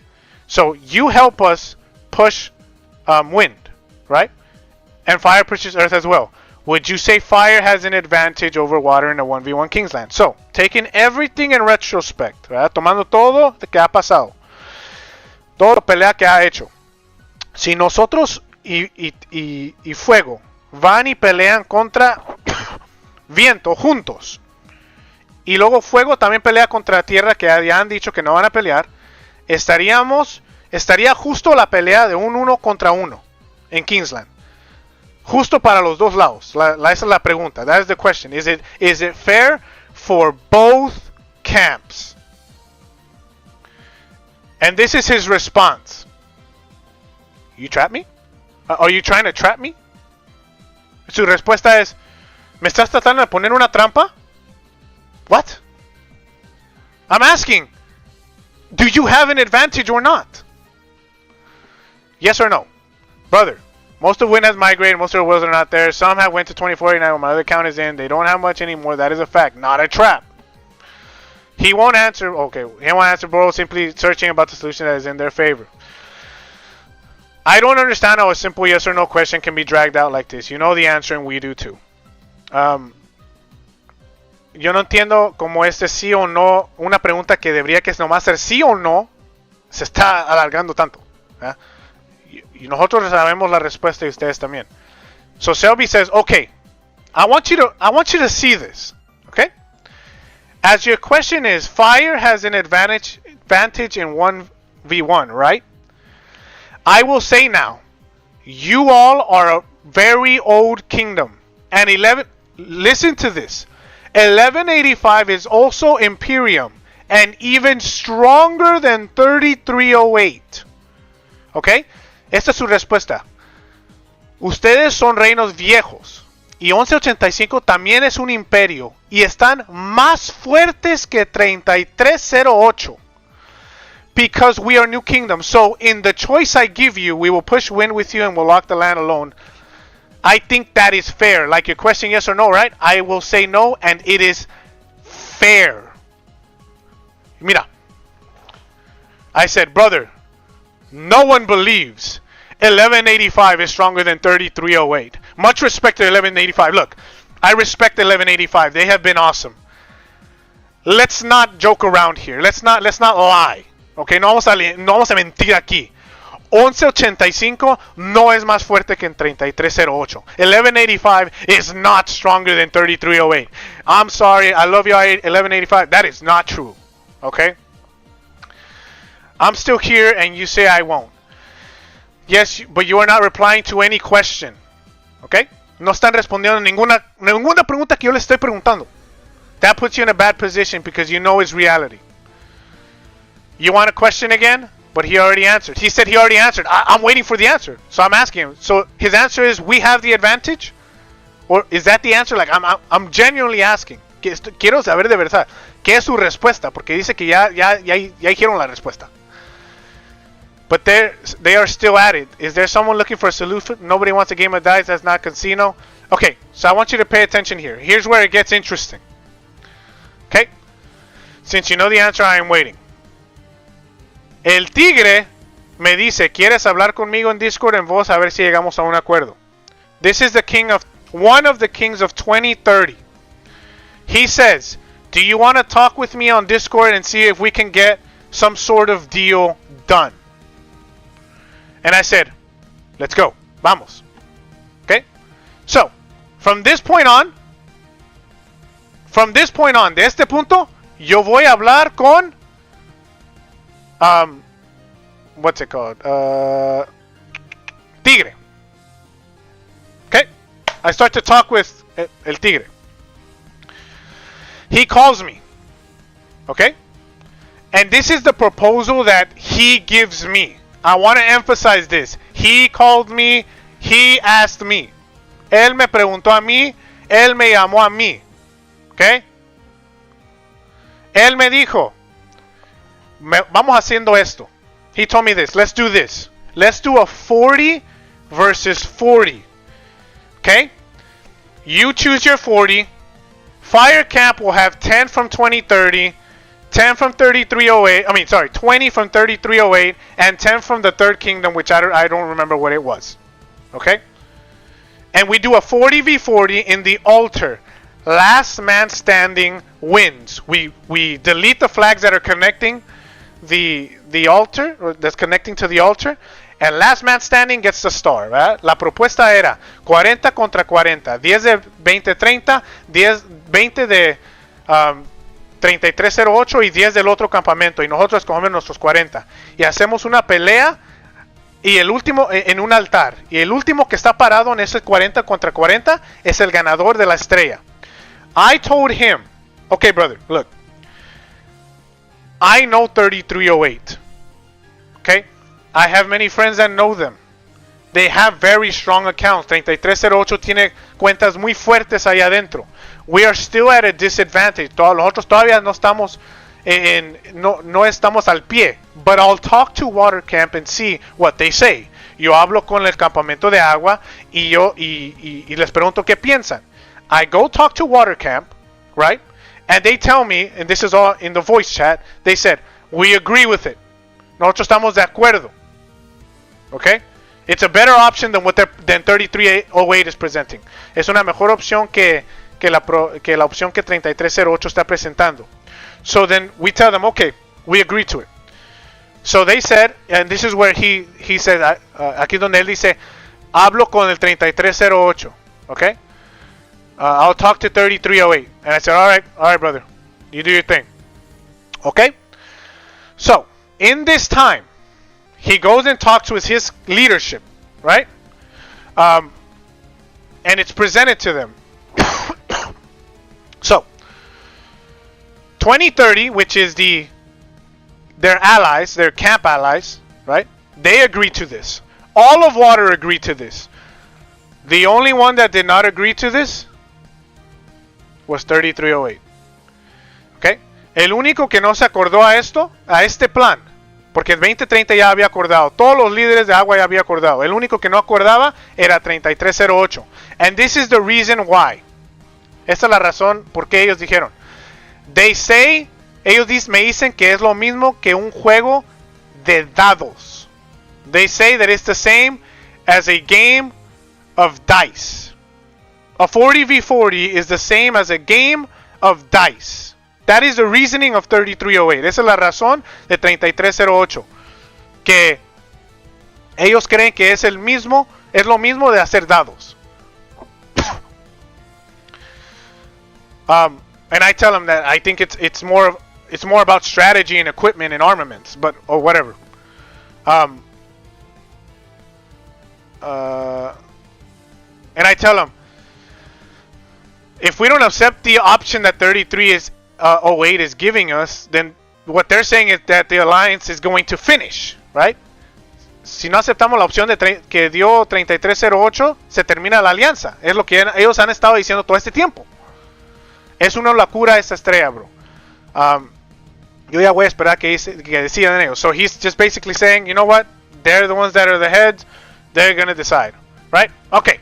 So you help us push Wind, right? And fire pushes Earth as well. Would you say fire has an advantage over water in a 1v1 Kingsland? So, taking everything in retrospect, ¿verdad? Tomando todo lo que ha pasado. Toda la pelea que ha hecho. Si nosotros y Fuego van y pelean contra Viento juntos, y luego Fuego también pelea contra Tierra, que ya han dicho que no van a pelear, estaría justo la pelea de un 1 contra 1 en Kingsland. Justo para los dos lados. Esa es la pregunta. That is the question. Is it fair for both camps? And this is his response. You trap me? Are you trying to trap me? Su respuesta es, ¿me estás tratando de poner una trampa? What? I'm asking, do you have an advantage or not? Yes or no? Brother, Most of Win has migrated. Most of the whales are not there. Some have went to 2049 when my other account is in. They don't have much anymore. That is a fact, not a trap. He won't answer. Okay, he won't answer, bro. Simply searching about the solution that is in their favor. I don't understand how a simple yes or no question can be dragged out like this. You know the answer, and we do too. Yo no entiendo cómo este sí o no, una pregunta que debería que es nomás ser sí o no, se está alargando tanto. ¿Eh? Y nosotros sabemos la respuesta y ustedes también. So Selby says, okay, I want you to see this. Okay? As your question is, fire has an advantage in 1v1, right? I will say now, you all are a very old kingdom. And listen to this. 1185 is also Imperium and even stronger than 3308. Okay? Esta es su respuesta. Ustedes son reinos viejos y 1185 también es un imperio y están más fuertes que 3308 because we are new kingdom. So in the choice I give you, we will push win with you and we'll lock the land alone. I think that is fair. Like your question, yes or no, right? I will say no, and it is fair. Mira, I said, brother, no one believes 1185 is stronger than 3308. Much respect to 1185. Look, I respect 1185. They have been awesome. Let's not joke around here. Let's not lie. Okay, no vamos a mentir aquí. 1185 no es más fuerte que en 3308. 1185 is not stronger than 3308. I'm sorry, I love you, 1185. That is not true. Okay? I'm still here and you say I won't. Yes, but you are not replying to any question. Okay? No están respondiendo ninguna pregunta que yo le estoy preguntando. That puts you in a bad position because you know it's reality. You want a question again? But he already answered. He said he already answered. I'm waiting for the answer. So I'm asking him. So his answer is we have the advantage? Or is that the answer? Like I'm genuinely asking. Quiero saber de verdad. ¿Qué es su respuesta? Porque dice que ya dijeron la respuesta. But they are still at it. Is there someone looking for a solution? Nobody wants a game of dice that's not casino. Okay, so I want you to pay attention here. Here's where it gets interesting. Okay? Since you know the answer, I am waiting. El tigre me dice, ¿quieres hablar conmigo en Discord en voz a ver si llegamos a un acuerdo? This is one of the kings of 2030. He says, do you want to talk with me on Discord and see if we can get some sort of deal done? And I said, let's go. Vamos. Okay? So, from this point on, de este punto, yo voy a hablar con what's it called? Tigre. Okay? I start to talk with El Tigre. He calls me. Okay? And this is the proposal that he gives me. I want to emphasize this. He called me. He asked me. Él me preguntó a mí. Él me llamó a mí. Okay? Él me dijo, vamos haciendo esto. He told me this. Let's do this. Let's do a 40 versus 40. Okay? You choose your 40. Fire Camp will have 10 from 2030, 10 from 3308. 20 from 3308, and 10 from the Third Kingdom, which I don't remember what it was. Okay? And we do a 40v40 in the altar. Last man standing wins. We delete the flags that are connecting the altar, or that's connecting to the altar, and last man standing gets the star, ¿verdad? La propuesta era 40 contra 40, 10 de 2030, 20 de 3308 y 10 del otro campamento, y nosotros escogemos nuestros 40 y hacemos una pelea y el último en un altar, y el último que está parado en ese 40 contra 40 es el ganador de la estrella. I told him, okay brother, look, I know 3308. Okay? I have many friends that know them. They have very strong accounts. 3308 tiene cuentas muy fuertes ahí adentro. We are still at a disadvantage. Nosotros todavía no estamos no estamos al pie. But I'll talk to Water Camp and see what they say. yo hablo con el campamento de agua y les pregunto qué piensan. I go talk to water camp, right? And they tell me, and this is all in the voice chat, they said, we agree with it. Nosotros estamos de acuerdo. Okay? It's a better option than 3308 is presenting. Es una mejor opción que la opción que 3308 está presentando. So then we tell them, okay, we agree to it. So they said, and this is where he said, aquí donde él dice, hablo con el 3308, okay? I'll talk to 3308. And I said, all right, brother, you do your thing. Okay? So, in this time, he goes and talks with his leadership, right? And it's presented to them. So, 2030, which is their allies, their camp allies, right? They agree to this. All of water agreed to this. The only one that did not agree to this was 3308. Okay? El único que no se acordó a este plan, porque el 2030 ya había acordado, todos los líderes de agua ya había acordado. El único que no acordaba era 3308. And this is the reason why. Esta es la razón por qué ellos dijeron. They say, ellos me dicen que es lo mismo que un juego de dados. They say that it's the same as a game of dice. A 40v40 is the same as a game of dice. That is the reasoning of 3308. Esa es la razón de 3308. Que ellos creen que es lo mismo de hacer dados. And I tell them that I think it's more about strategy and equipment and armaments, or whatever. And I tell them, if we don't accept the option that 3308 is giving us, then what they're saying is that the alliance is going to finish, right? Si no aceptamos la opción que dio 3308, se termina la alianza. Es lo que ellos han estado diciendo todo este tiempo. Es una locura esta estrella, bro. Yo ya voy a esperar que decidan ellos. So he's just basically saying, you know what? They're the ones that are the heads. They're going to decide. Right? Okay.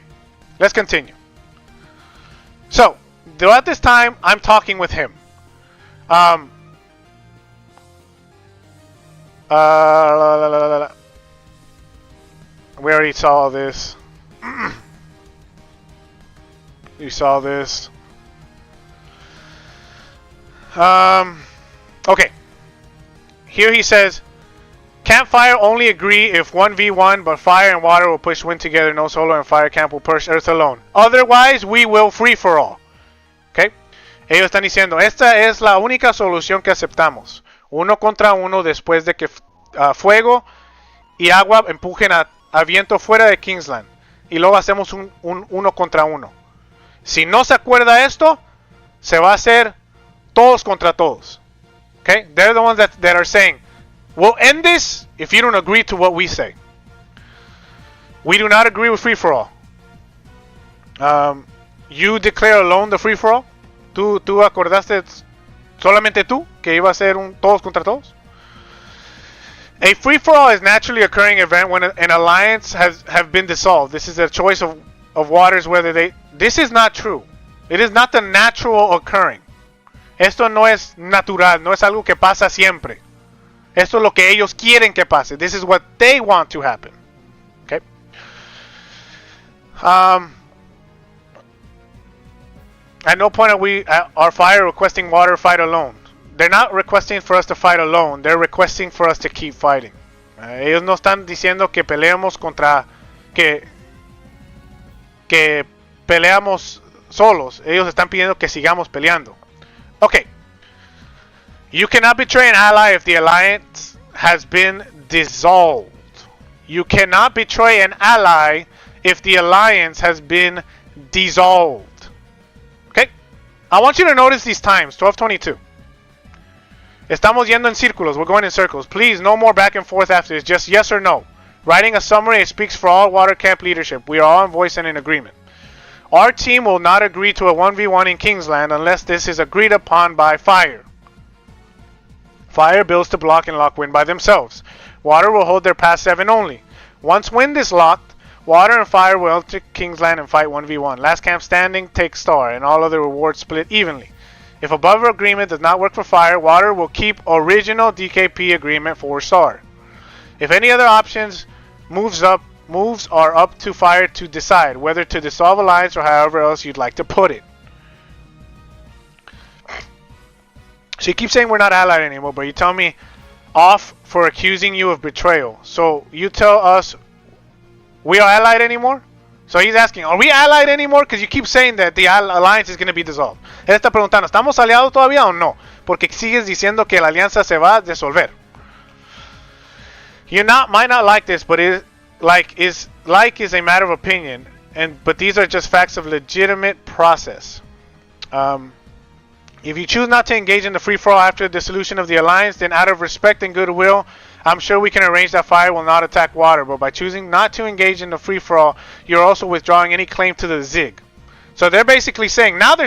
Let's continue. So, throughout this time, I'm talking with him. We already saw this. You saw this. Okay. Here he says, campfire only agree if 1v1, but fire and water will push wind together. No solar and fire camp will push earth alone. Otherwise, we will free for all. Okay. Ellos están diciendo, esta es la única solución que aceptamos. Uno contra uno después de que fuego y agua empujen a viento fuera de Kingsland. Y luego hacemos un uno contra uno. Si no se acuerda esto, se va a hacer todos contra todos. Okay? They're the ones that are saying, we'll end this if you don't agree to what we say. We do not agree with free for all. You declare alone the free for all. ¿Tú acordaste solamente tú que iba a ser un todos contra todos? A free for all is naturally occurring event when an alliance have been dissolved. This is a choice of waters whether they. This is not true. It is not the natural occurring. Esto no es natural, no es algo que pasa siempre. Esto es lo que ellos quieren que pase. This is what they want to happen. Okay. At no point are fire requesting water fight alone. They're not requesting for us to fight alone. They're requesting for us to keep fighting. Ellos no están diciendo que peleemos contra que peleamos solos. Ellos están pidiendo que sigamos peleando. Okay. You cannot betray an ally if the alliance has been dissolved. You cannot betray an ally if the alliance has been dissolved. Okay? I want you to notice these times. 12:22. Estamos yendo en círculos. We're going in circles. Please, no more back and forth after this. Just yes or no. Writing a summary, it speaks for all water camp leadership. We are all in voice and in agreement. Our team will not agree to a 1v1 in Kingsland unless this is agreed upon by fire. Fire builds to block and lock wind by themselves. Water will hold their pass 7 only. Once wind is locked, water and fire will enter Kingsland and fight 1v1. Last camp standing takes star, and all other rewards split evenly. If above agreement does not work for fire, water will keep original DKP agreement for star. If any other options moves are up to fire to decide whether to dissolve alliance or however else you'd like to put it. So you keep saying we're not allied anymore, but you tell me off for accusing you of betrayal. So you tell us we are allied anymore? So he's asking, are we allied anymore? Because you keep saying that the alliance is going to be dissolved. Él está preguntando, ¿estamos aliados todavía o no? Porque sigues diciendo que la alianza se va a disolver. You might not like this, but is a matter of opinion, but these are just facts of legitimate process. If you choose not to engage in the free-for-all after the dissolution of the alliance, then out of respect and goodwill, I'm sure we can arrange that fire will not attack water. But by choosing not to engage in the free-for-all, you're also withdrawing any claim to the zig. So they're basically saying, ahora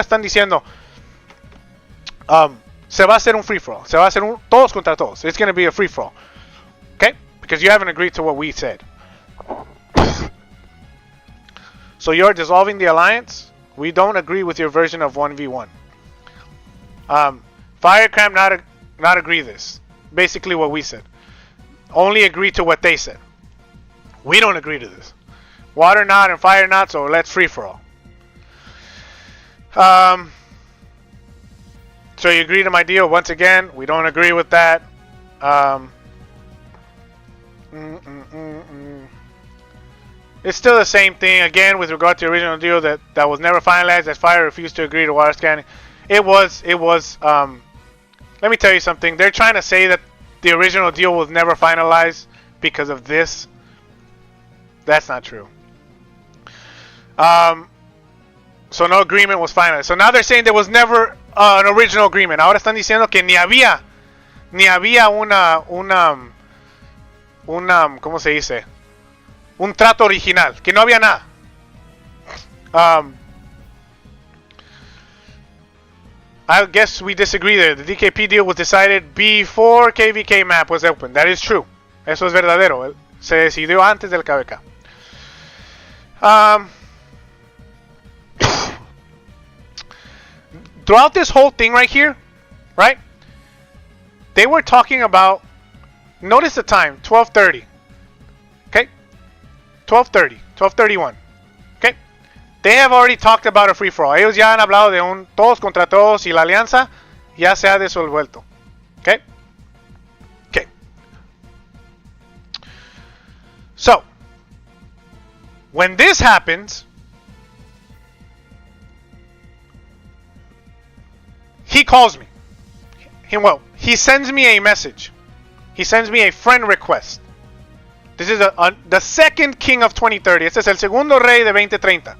están diciendo, se va a hacer un free-for-all. Se va a hacer un todos contra todos. It's going to be a free-for-all. Okay? Because you haven't agreed to what we said. So you're dissolving the alliance. We don't agree with your version of 1v1. Firecramp not agree this. Basically what we said. Only agree to what they said. We don't agree to this. Water not and fire not, so let's free for all. So you agree to my deal once again. We don't agree with that. It's still the same thing again with regard to the original deal that was never finalized as fire refused to agree to water scanning. It was let me tell you something. They're trying to say that the original deal was never finalized because of this. That's not true. So no agreement was finalized. So now they're saying there was never an original agreement. Ahora están diciendo que ni había ¿cómo se dice? Un trato original, que no había nada. I guess we disagree there. The DKP deal was decided before KVK map was open. That is true. Eso es verdadero. Se decidió antes del KVK. Throughout this whole thing right here, right? They were talking about, notice the time, 12:30. Okay? 12:30, 12:31. Okay? They have already talked about a free-for-all. Ellos ya han hablado de un todos contra todos y la alianza ya se ha desuelto. Okay? Okay. So, when this happens, he calls me. He sends me a message. He sends me a friend request. This is the second king of 2030. Este es el segundo rey de 2030.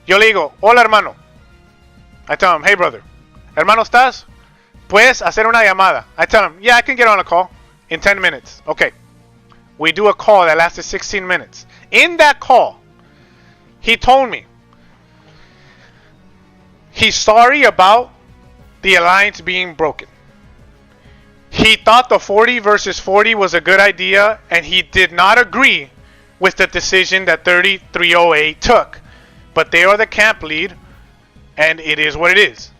Yo le digo, hola hermano. I tell him, hey brother. Hermano, ¿estás? Puedes hacer una llamada. I tell him, yeah, I can get on a call in 10 minutes. Okay. We do a call that lasted 16 minutes. In that call, he told me he's sorry about the alliance being broken. He thought the 40 versus 40 was a good idea, and he did not agree with the decision that 3308 took. But they are the camp lead, and it is what it is.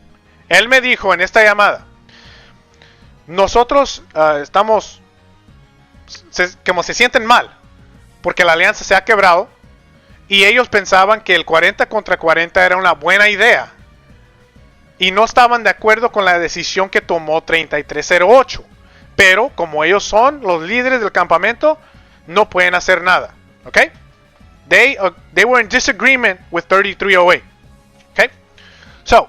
Él me dijo en esta llamada, nosotros estamos, como se sienten mal, porque la alianza se ha quebrado, y ellos pensaban que el 40 contra 40 era una buena idea, y no estaban de acuerdo con la decisión que tomó 3308. Pero como ellos son los líderes del campamento, no pueden hacer nada. Okay? They were in disagreement with 3308. Okay? So,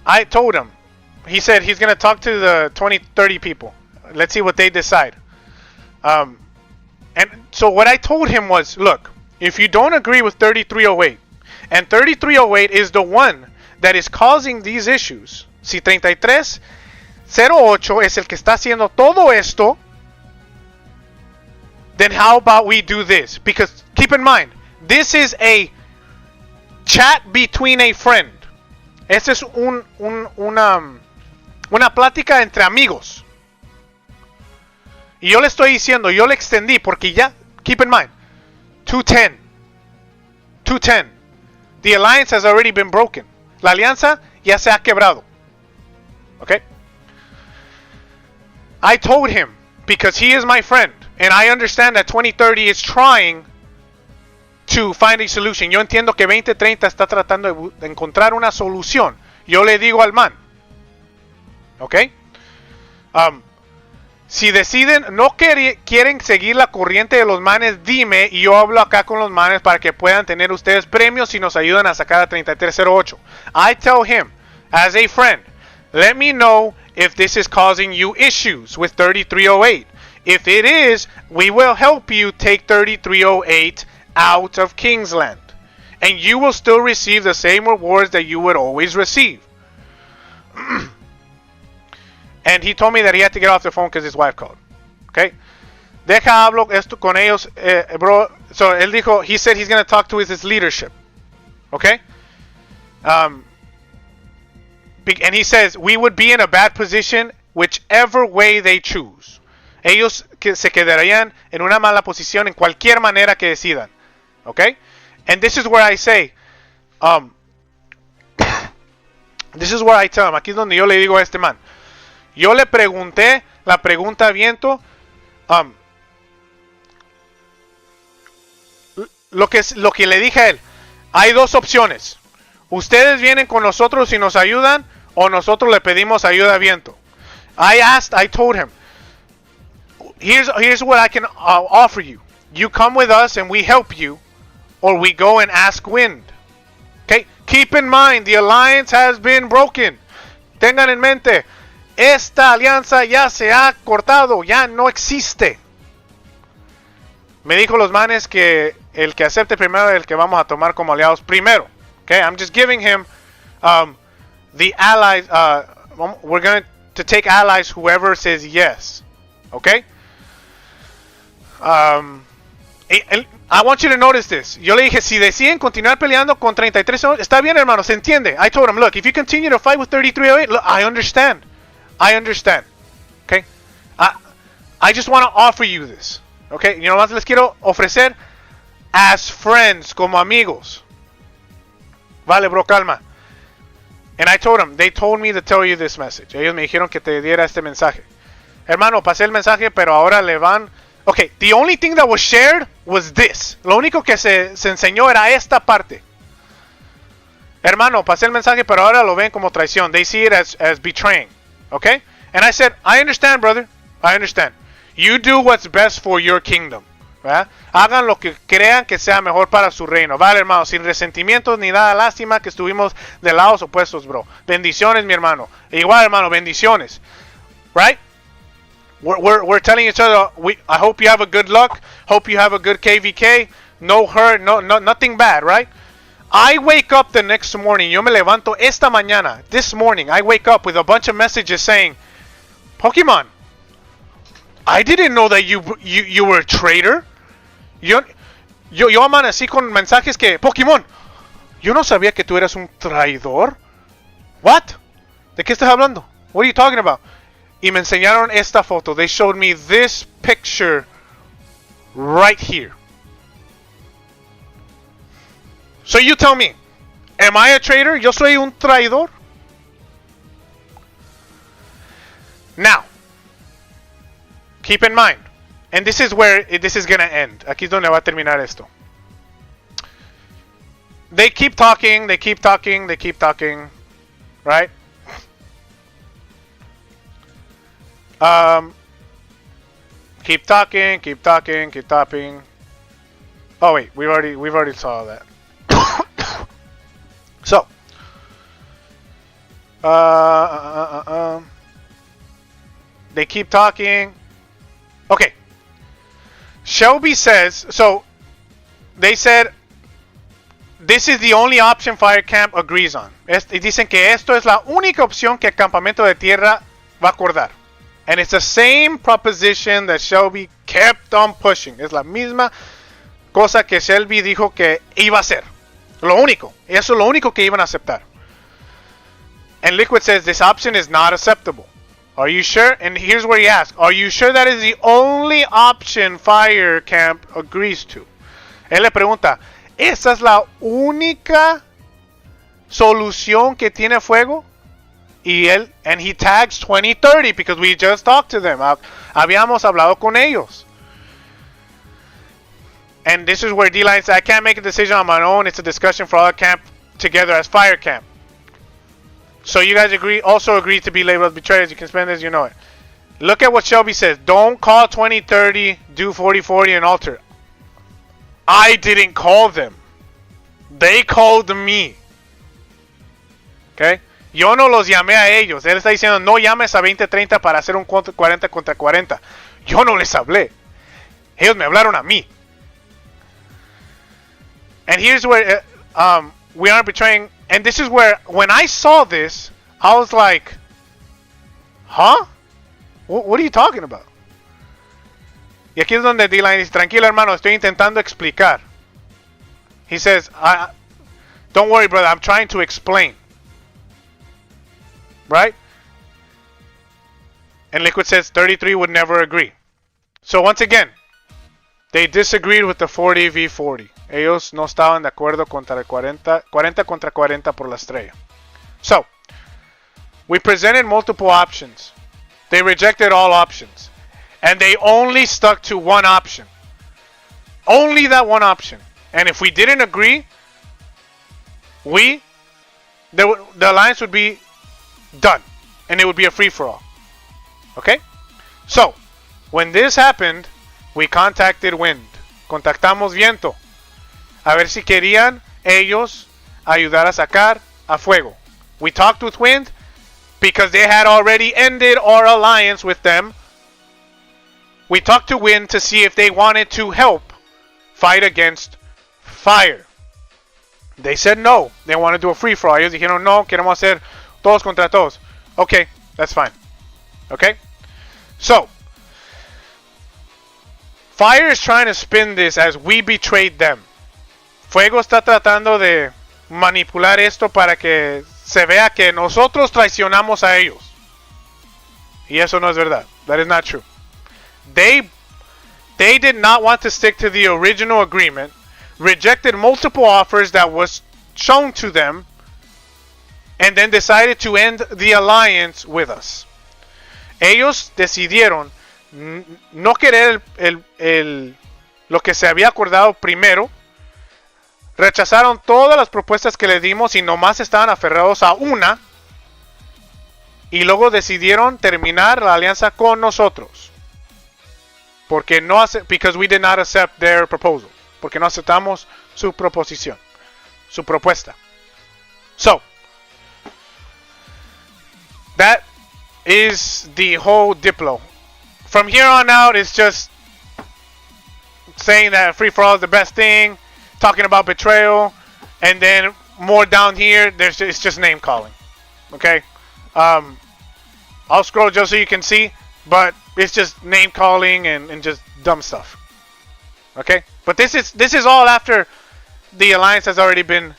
I told him. He said he's going to talk to the 2030 people. Let's see what they decide. And so what I told him was, look, if you don't agree with 3308, and 3308 is the one that is causing these issues, si 3308 es el que está haciendo todo esto, then how about we do this? Because keep in mind, this is a chat between a friend. Este es una plática entre amigos. Y yo le estoy diciendo, yo le extendí porque ya, keep in mind, 210. 210. The alliance has already been broken. La alianza ya se ha quebrado. Okay? I told him, because he is my friend, and I understand that 2030 is trying to find a solution. Yo entiendo que 2030 está tratando de encontrar una solución. Yo le digo al man, ¿ok? Si deciden, no quieren seguir la corriente de los manes, dime y yo hablo acá con los manes para que puedan tener ustedes premios si nos ayudan a sacar a 3308. I tell him, as a friend, let me know if this is causing you issues with 3308. If it is, we will help you take 3308 out of Kingsland. And you will still receive the same rewards that you would always receive. And he told me that he had to get off the phone because his wife called. Okay? Deja hablo esto con ellos, bro. So él dijo, he said he's going to talk to his leadership. Okay? And he says, we would be in a bad position whichever way they choose. Ellos se quedarían en una mala posición en cualquier manera que decidan. Okay? And this is where I say, this is where I tell him, aquí es donde yo le digo a este man. Yo le pregunté la pregunta a viento. Lo que le dije a él. Hay dos opciones. Ustedes vienen con nosotros y nos ayudan, o nosotros le pedimos ayuda a viento. I told him, here's what I can offer you. You come with us and we help you, or we go and ask wind. Okay? Keep in mind, the alliance has been broken. Tengan en mente, esta alianza ya se ha cortado, ya no existe. Me dijo los manes que el que acepte primero es el que vamos a tomar como aliados primero. Okay, I'm just giving him the allies. We're going to take allies whoever says yes. Okay? I want you to notice this. Yo le dije, si deciden continuar peleando con 33, está bien, hermano, se entiende. I told him, look, if you continue to fight with 3308, look, I understand. Okay? I just want to offer you this. Okay? Y nomás les quiero ofrecer as friends, como amigos. Vale, bro, calma. And I told him, they told me to tell you this message. Ellos me dijeron que te diera este mensaje. Hermano, pasé el mensaje, pero ahora le van... Okay, the only thing that was shared was this. Lo único que se enseñó era esta parte. Hermano, pasé el mensaje, pero ahora lo ven como traición. They see it as betraying. Okay? And I said, I understand, brother. I understand. You do what's best for your kingdom. ¿Verdad? Hagan lo que crean que sea mejor para su reino. Vale, hermano, sin resentimientos ni nada. Lástima que estuvimos de lados opuestos, bro. Bendiciones, mi hermano. Igual, hermano, bendiciones. Right? We're telling each other, I hope you have a good luck. Hope you have a good KVK. No hurt, nothing bad, right? I wake up the next morning. Yo me levanto esta mañana. This morning, I wake up with a bunch of messages saying, Pokemon, I didn't know that you were a traitor. Yo amanecí con mensajes que, Pokemon, yo no sabía que tú eras un traidor. What? ¿De qué estás hablando? What are you talking about? Y me enseñaron esta foto. They showed me this picture right here. So you tell me, am I a traitor? ¿Yo soy un traidor? Now, keep in mind, and this is where this is going to end. Aquí es donde va a terminar esto. They keep talking, right? Keep talking. Oh wait, we've already saw that. So, they keep talking. Okay. Shelby says, so they said this is the only option Fire Camp agrees on. Dicen que esto es la única opción que el campamento de tierra va a acordar. And it's the same proposition that Shelby kept on pushing. Es la misma cosa que Shelby dijo que iba a hacer. Lo único. Eso es lo único que iban a aceptar. And Liquid says this option is not acceptable. Are you sure? And here's where he asks, are you sure that is the only option Fire Camp agrees to? Él le pregunta, ¿esa es la única solución que tiene Fuego? Y él, and he tags 2030 because we just talked to them. Habíamos hablado con ellos. And this is where D-Line said, I can't make a decision on my own. It's a discussion for all camp together as Fire Camp. So you guys also agree to be labeled betrayers. You can spend this, you know it. Look at what Shelby says. Don't call 2030, do 4040 and alter. I didn't call them. They called me. Okay? Yo no los llamé a ellos. Él está diciendo, no llames a 2030 para hacer un 40 contra 40. Yo no les hablé. Ellos me hablaron a mí. And here's where we aren't betraying. And this is where, when I saw this, I was like, huh? What are you talking about? Y aquí es donde D-Line dice, tranquilo hermano, estoy intentando explicar. He says, don't worry brother, I'm trying to explain. Right? And Liquid says 33 would never agree. So once again, they disagreed with the 40v40. Ellos no estaban de acuerdo contra el 40 contra 40 por la estrella. So, we presented multiple options. They rejected all options. And they only stuck to one option. Only that one option. And if we didn't agree, the alliance would be done. And it would be a free-for-all. Okay? So, when this happened, we contacted Wind. Contactamos Viento. A ver si querían ellos ayudar a sacar a Fuego. We talked with Wind because they had already ended our alliance with them. We talked to Wind to see if they wanted to help fight against Fire. They said no. They want to do a free-for-all. Ellos dijeron no, queremos hacer todos contra todos. Okay, that's fine. Okay? So, Fire is trying to spin this as we betrayed them. Fuego está tratando de manipular esto para que se vea que nosotros traicionamos a ellos. Y eso no es verdad. That is not true. They did not want to stick to the original agreement, rejected multiple offers that was shown to them, and then decided to end the alliance with us. Ellos decidieron no querer lo que se había acordado primero. Rechazaron todas las propuestas que le dimos y nomás estaban aferrados a una. Y luego decidieron terminar la alianza con nosotros. Because we did not accept their proposal. Porque no aceptamos su proposición. Su propuesta. So, that is the whole diplo. From here on out, it's just saying that free-for-all is the best thing. Talking about betrayal, and then more down here, it's just name calling. Okay, I'll scroll just so you can see, but it's just name calling and just dumb stuff. Okay, but this is all after the alliance has already been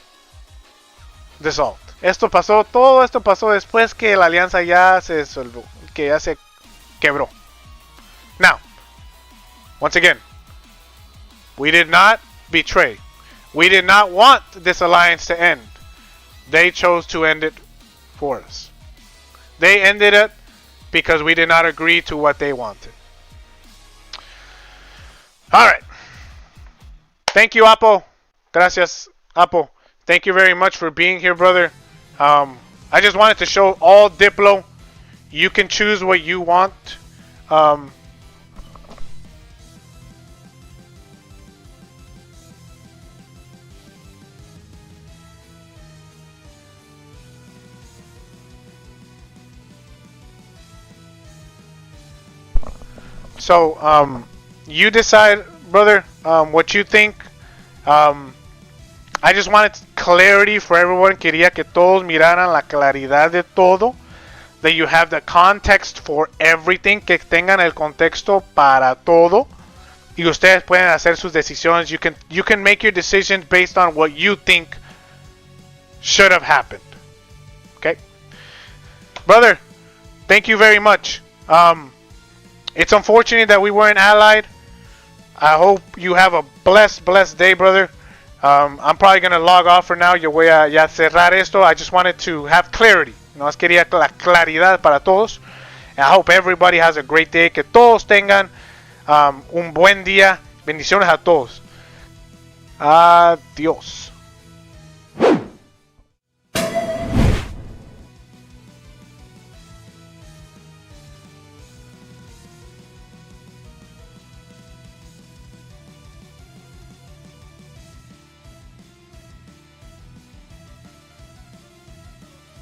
dissolved. Todo esto pasó después que la alianza ya se disolvió, que ya se quebró. Now, once again, we did not betray. We did not want this alliance to end. They chose to end it for us. They ended it because we did not agree to what they wanted. Alright. Thank you, Apo. Gracias, Apo. Thank you very much for being here, brother. I just wanted to show all Diplo. You can choose what you want. So, you decide, brother, what you think. I just wanted clarity for everyone. Quería que todos miraran la claridad de todo. That you have the context for everything. Que tengan el contexto para todo. Y ustedes pueden hacer sus decisiones. You can make your decisions based on what you think should have happened. Okay? Brother, thank you very much. It's unfortunate that we weren't allied. I hope you have a blessed day, brother. I'm probably going to log off for now. Yo voy a ya cerrar esto. I just wanted to have clarity. No más quería la claridad para todos. And I hope everybody has a great day. Que todos tengan un buen día. Bendiciones a todos. Adiós.